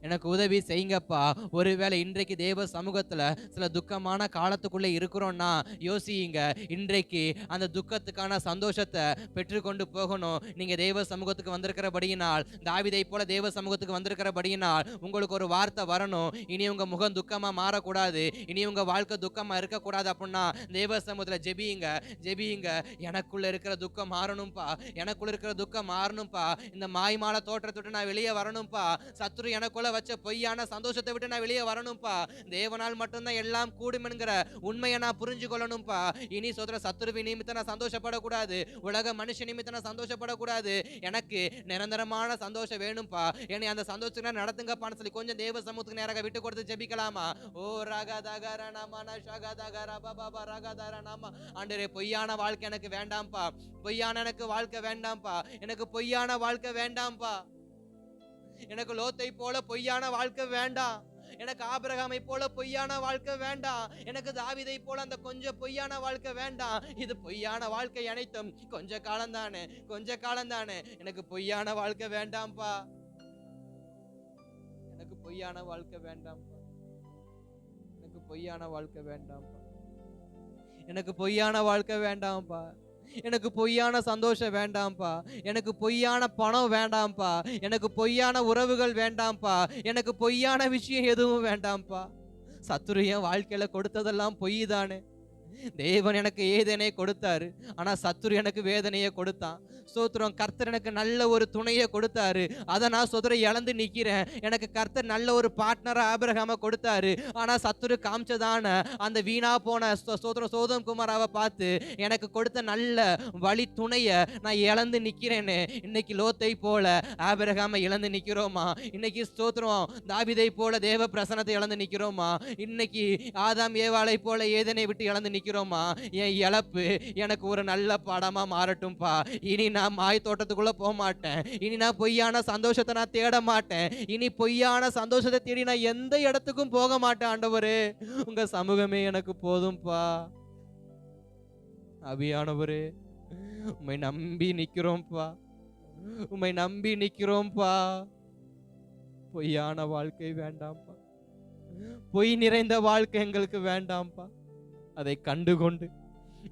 எனக்கு உதவி செய்யுங்கப்பா. ஒருவேளை இன்றைக்கு தேவ சமூகத்துல சில துக்கமான காலத்துக்குள்ள இருக்கிறோம்னா யோசியுங்க. இன்றைக்கு அந்த துக்கத்துக்கான சந்தோஷத்தை பெற்றுக்கொண்டு போகணும். நீங்க தேவ சமூகத்துக்கு வந்திருக்கிறபடியினால், தாவீதை போல தேவ சமூகத்துக்கு வந்திருக்கிறபடியினால் உங்களுக்கு ஒரு வார்த்தை வரணும். இனி உங்க முகம் துக்கமா மாறக்கூடாது, இனி உங்க வாழ்க்கை துக்கமா இருக்கக்கூடாது. அப்படின்னா தேவ சமூகத்துல ஜெபியுங்க, ஜெபியுங்க. எனக்குள்ள இருக்கிற துக்கம் மாறணும்பா, எனக்குள்ள இருக்கிற துக்கம் மாறணும்பா. இந்த மாய்மால தோற்றத்தை விட்டு நான் வெளியே வரணும்பா. சத்துரு எனக்குள்ள வச்ச பொய்யான சந்தோஷத்தை விட்டு நான் வெளியே வரணும்பா. தேவனால் மட்டும்தான் எல்லாம் கூடும் என்கிற உண்மையை நான் புரிஞ்சு கொள்ளணும்பா. இனி சொல்ற சத்துருவி நிமித்தம் நான் சந்தோஷப்படக்கூடாது, உலக மனுஷ நிமித்தம் நான் சந்தோஷப்படக்கூடாது. எனக்கு நிரந்தரமான சந்தோஷம் வேணும்பா. என்னை அந்த சந்தோஷத்துக்கு நடத்துங்கப்பான்னு சொல்லி கொஞ்சம் தேவ சமூகத்துக்கு நேராக விட்டு கொடுத்து ஜெபிக்கலாமா? ஓ ரகதகரணமன ஷகதகரபபப ரகதரணம. ஆண்டவரே, பொய்யான வாழ்க்கை எனக்கு வேண்டாம்ப்பா, பொய்யான எனக்கு வாழ்க்கை வேண்டாம்ப்பா, எனக்கு பொய்யான வாழ்க்கை வேண்டாம்ப்பா. எனக்கு லோத்தை போல பொய்யான வாழ்க்கை வேண்டாம், எனக்கு ஆபிரகாமை போல பொய்யான வாழ்க்கை வேண்டாம், எனக்கு தாவீதை போல அந்த கொஞ்சம் பொய்யான வாழ்க்கை வேண்டாம். இது பொய்யான வாழ்க்கை அனைத்தும் கொஞ்ச காலம் தானே, கொஞ்ச காலம் தானே. எனக்கு பொய்யான வாழ்க்கை வேண்டாம்ப்பா, எனக்கு பொய்யான வாழ்க்கை வேண்டாம்ப்பா, எனக்கு பொய்யான வாழ்க்கை வேண்டாம்ப்பா, எனக்கு பொய்யான வாழ்க்கை வேண்டாம்ப்பா, எனக்கு பொய்யான சந்தோஷம் வேண்டாம்ப்பா, எனக்கு பொய்யான பணம் வேண்டாம்ப்பா, எனக்கு பொய்யான உறவுகள் வேண்டாம்ப்பா, எனக்கு பொய்யான விஷயம் எதுவும் வேண்டாம்ப்பா. சத்துரு என் வாழ்க்கையில கொடுத்ததெல்லாம் பொய் தானே. தேவன் எனக்கு ஏதேனே கொடுத்தாரு, ஆனா சத்துரு எனக்கு வேதனையை கொடுத்தான். ஸ்தோத்திரம். கர்த்தர் எனக்கு நல்ல ஒரு துணையை கொடுத்தாரு, அதை நான் ஸ்தோத்திரம் இழந்து நிக்கிறேன். எனக்கு கர்த்தர் நல்ல ஒரு பார்ட்னரை ஆபிரகாம கொடுத்தாரு, ஆனா சத்துரு காமிச்சதான அந்த வீணா போன ஸ்தோத்திரம் சோதோம் குமாராவை பார்த்து எனக்கு கொடுத்த நல்ல வழி துணையை நான் இழந்து நிக்கிறேன்னு இன்னைக்கு லோத்தை போல ஆபிரகாம இழந்து நிக்கிறோமா? இன்னைக்கு ஸ்தோத்திரம் தாவீதை போல தேவ பிரசனத்தை இழந்து நிக்கிறோமா? இன்னைக்கு ஆதாம் ஏவாளை போல ஏதேனை விட்டு இழந்து நிக்கிறோமா? என் இழப்பு எனக்கு ஒரு நல்ல பாடமா மாறட்டும்பா. இனி நான் மாய் தோட்டத்துக்குள்ள போக மாட்டேன், இனி நான் பொய்யான சந்தோஷத்தை நான் தேட மாட்டேன், இனி பொய்யான சந்தோஷத்தை தேடி நான் எந்த இடத்துக்கும் போக மாட்டேன். ஆண்டவரே, உங்க சமூகமே எனக்கு போதும்பா. ஆவியானவரே, உம்மை நம்பி நிக்கிறோம்பா, உம்மை நம்பி நிக்கிறோம்பா. பொய்யான வாழ்க்கை வேண்டாம்ப்பா, பொய் நிறைந்த வாழ்க்கை எங்களுக்கு வேண்டாம்ப்பா. அதை கண்டுகொண்டு,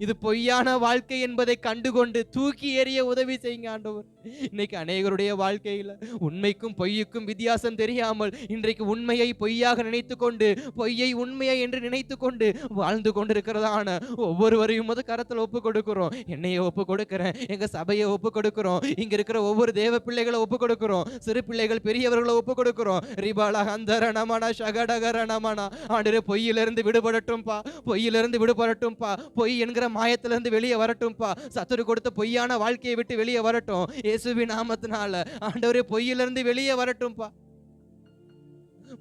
இது பொய்யான வாழ்க்கை என்பதை கண்டுகொண்டு தூக்கி எறிய உதவி செய்யுங்க ஆண்டவர். இன்னைக்கு அநேகருடைய வாழ்க்கையில உண்மைக்கும் பொய்யுக்கும் வித்தியாசம் தெரியாமல் இன்றைக்கு உண்மையை பொய்யாக நினைத்து கொண்டு பொய்யை உண்மையை என்று நினைத்து கொண்டு வாழ்ந்து கொண்டிருக்கிறதான ஒவ்வொருவரையும் கரத்தில் ஒப்பு கொடுக்கிறோம். என்னைய ஒப்பு கொடுக்கிறேன், எங்க சபையை ஒப்பு கொடுக்கிறோம், இங்க இருக்கிற ஒவ்வொரு தேவ பிள்ளைகளை ஒப்பு கொடுக்கிறோம், சிறு பிள்ளைகள் பெரியவர்களை ஒப்பு கொடுக்கிறோம். ரிபாலா ஹந்தரணமனா ஷகடகரணமனா. ஆண்டவரே, பொய்யிலிருந்து விடுபடட்டும்பா, பொய்யிலிருந்து விடுபடட்டும்பா, பொய் என்கிற மாயத்திலிருந்து வெளியே வரட்டும்பா. சத்துரு கொடுத்த பொய்யான வாழ்க்கையை விட்டு வெளியே வரட்டும் இயேசுவின் நாமத்தினால. ஆண்டவரே, பொய்யிலிருந்து வெளியே வரட்டும்பா.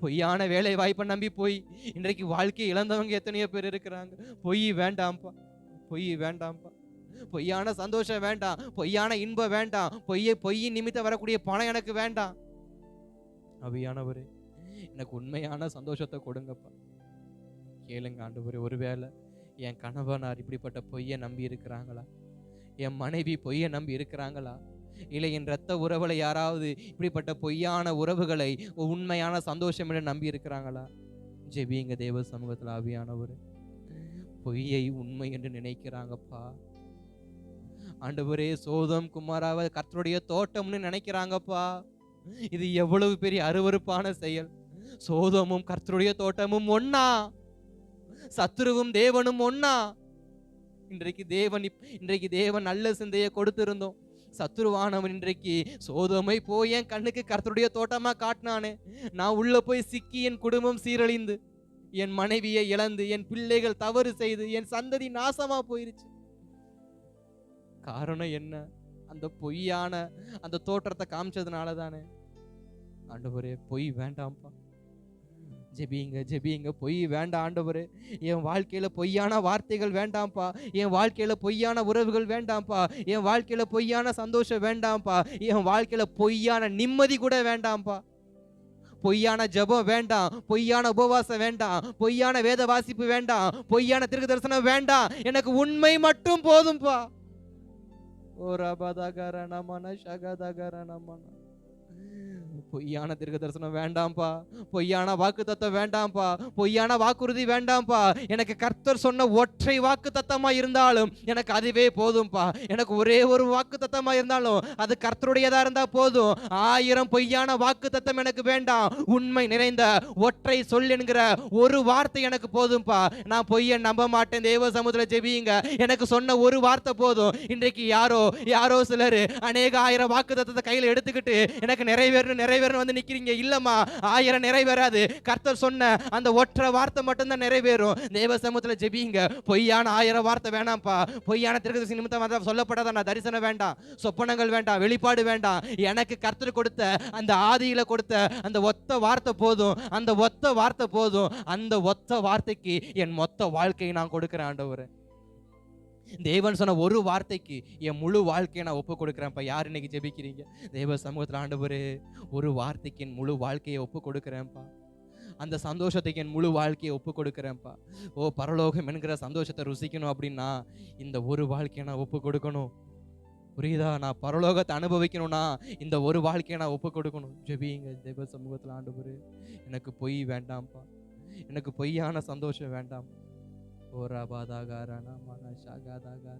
பொய்யான வேலை வாய்ப்பை நம்பி போய் இன்றைக்கு வாழ்க்கை இழந்தவங்க எத்தனையோ பேர் இருக்கிறாங்க. பொய் வேண்டாம்ப்பா, பொய் வேண்டாம்ப்பா. பொய்யான சந்தோஷம் வேண்டாம், பொய்யான இன்பம் வேண்டாம், பொய்யின் நிமித்தம் வரக்கூடிய பணம் எனக்கு வேண்டாம். ஆவியானவரே, எனக்கு உண்மையான சந்தோஷத்தை கொடுங்கப்பா. கேளுங்க ஆண்டவரே. ஒருவேளை என் கணவனார் இப்படிப்பட்ட பொய்யை நம்பி இருக்கிறாங்களா? என் மனைவி பொய்யை நம்பி இருக்கிறாங்களா? இல்லை என் இரத்த உறவுகளை யாராவது இப்படிப்பட்ட பொய்யான உறவுகளை உண்மையான சந்தோஷம் என்று நம்பி இருக்கிறாங்களா? ஜெபிங்க தேவ சமூகத்தில். ஆவியானவர், பொய்யை உண்மை என்று நினைக்கிறாங்கப்பா. ஆண்டவரே, சோதோம் குமாராவை கர்த்தருடைய தோட்டம்னு நினைக்கிறாங்கப்பா. இது எவ்வளவு பெரிய அருவருப்பான செயல். சோதோமும் கர்த்தருடைய தோட்டமும் ஒன்னா, சத்துருவும் தேவனும் ஒன்னா. இன்றைக்கு தேவன் நல்ல சிந்தையை கொடுத்திருந்தோம். சத்துருவானவன் இன்றைக்கு சோதோமை போய் என் கண்ணுக்கு கர்த்தருடைய தோட்டமா காட்டினானே, நான் உள்ள போய் சிக்கி என் குடும்பம் சீரழிந்து, என் மனைவியை இழந்து, என் பிள்ளைகள் தவறு செய்து, என் சந்ததி நாசமா போயிருச்சு. காரணம் என்ன? அந்த பொய்யான அந்த தோற்றத்தை காமிச்சதுனால தானே. ஆண்டவரே, பொய் வேண்டாம்ப்பா. ஜெபிங்க, ஜெபிங்க. பொய் வேண்டாம் ஆண்டவரே. என் வாழ்க்கையில பொய்யான வார்த்தைகள் வேண்டாம்ப்பா, என் வாழ்க்கையில பொய்யான உறவுகள் வேண்டாம்ப்பா, என் வாழ்க்கையில பொய்யான சந்தோஷம் வேண்டாம்ப்பா, என் வாழ்க்கையில பொய்யான நிம்மதி கூட வேண்டாம்ப்பா. பொய்யான ஜெபம் வேண்டாம், பொய்யான உபவாசம் வேண்டாம், பொய்யான வேத வாசிப்பு வேண்டாம், பொய்யான தீர்க்க தரிசனம் வேண்டாம். எனக்கு உண்மை மட்டும் போதும்பா. ஓ ரபதகரணமன ஷகதகரணமன. பொய்யான தீர்க்க தரிசனம் வேண்டாம்ப்பா, பொய்யான வாக்குத்தத்தம் வேண்டாம்ப்பா, பொய்யான வாக்குறுதி வேண்டாம்ப்பா. எனக்கு கர்த்தர் சொன்ன ஒற்றை வாக்குத்தத்தமா இருந்தாலும் எனக்கு அதுவே போதும்பா. எனக்கு ஒரே ஒரு வாக்குத்தத்தமா இருந்தாலும் அது கர்த்தருடையதா இருந்தா போதும். 1000 பொய்யான வாக்குத்தத்தம் எனக்கு வேண்டாம். உண்மை நிறைந்த ஒற்றை சொல் என்கிற ஒரு வார்த்தை எனக்கு போதும்பா. நான் பொய்யை நம்ப மாட்டேன். தேவ சமூகத்துல ஜெபியுங்க. எனக்கு சொன்ன ஒரு வார்த்தை போதும். இன்றைக்கு யாரோ சிலர் அநேக 1000 வாக்குத்தத்தத்தை கையில எடுத்துக்கிட்டு எனக்கு நிறைவேறணும் வந்து நிக்கிறீங்க. இல்லம்மா, 1000 நிறைவேறாது. கர்த்தர் சொன்ன அந்த ஒற்றை வார்த்தை மட்டும்தான் நிறைவேறும். தேவ சமூகத்துல ஜெபியுங்க. பொய்யான 1000 வார்த்தை வேணாம்ப்பா. பொய்யான தீர்க்கதரிசி நிமித்தம் சொல்லப்படாத தரிசனம் வேண்டாம், சொப்பனங்கள் வேண்டாம், வெளிப்பாடு வேண்டாம். எனக்கு கர்த்தர் கொடுத்த அந்த ஆதியில கொடுத்த அந்த ஒத்த வார்த்தை போதும். அந்த ஒத்த வார்த்தை போதும். அந்த ஒத்த வார்த்தைக்கு என் மொத்த வாழ்க்கையை நான் கொடுக்கிறேன் ஆண்டவரே. தேவன் சொன்ன ஒரு வார்த்தைக்கு என் முழு வாழ்க்கையை நான் ஒப்பு கொடுக்குறேன்ப்பா. யார் இன்னைக்கு ஜெபிக்கிறீங்க? தேவ சமூகத்தில் ஆண்டவரே, ஒரு வார்த்தைக்கு என் முழு வாழ்க்கையை ஒப்பு கொடுக்குறேன்ப்பா. அந்த சந்தோஷத்துக்கு என் முழு வாழ்க்கையை ஒப்பு கொடுக்குறேன்ப்பா. பரலோகம் என்கிற சந்தோஷத்தை ருசிக்கணும் அப்படின்னா இந்த ஒரு வாழ்க்கையை நான் ஒப்பு கொடுக்கணும். புரியுதா? நான் பரலோகத்தை அனுபவிக்கணும்னா இந்த ஒரு வாழ்க்கையை நான் ஒப்பு கொடுக்கணும். ஜெபிங்க தேவ சமூகத்தில் ஆண்டவரே, எனக்கு பொய் வேண்டாம்ப்பா, எனக்கு பொய்யான சந்தோஷம் வேண்டாம். ஓ ரபாதாகாரா நாமானா ஷாகாதாகாரா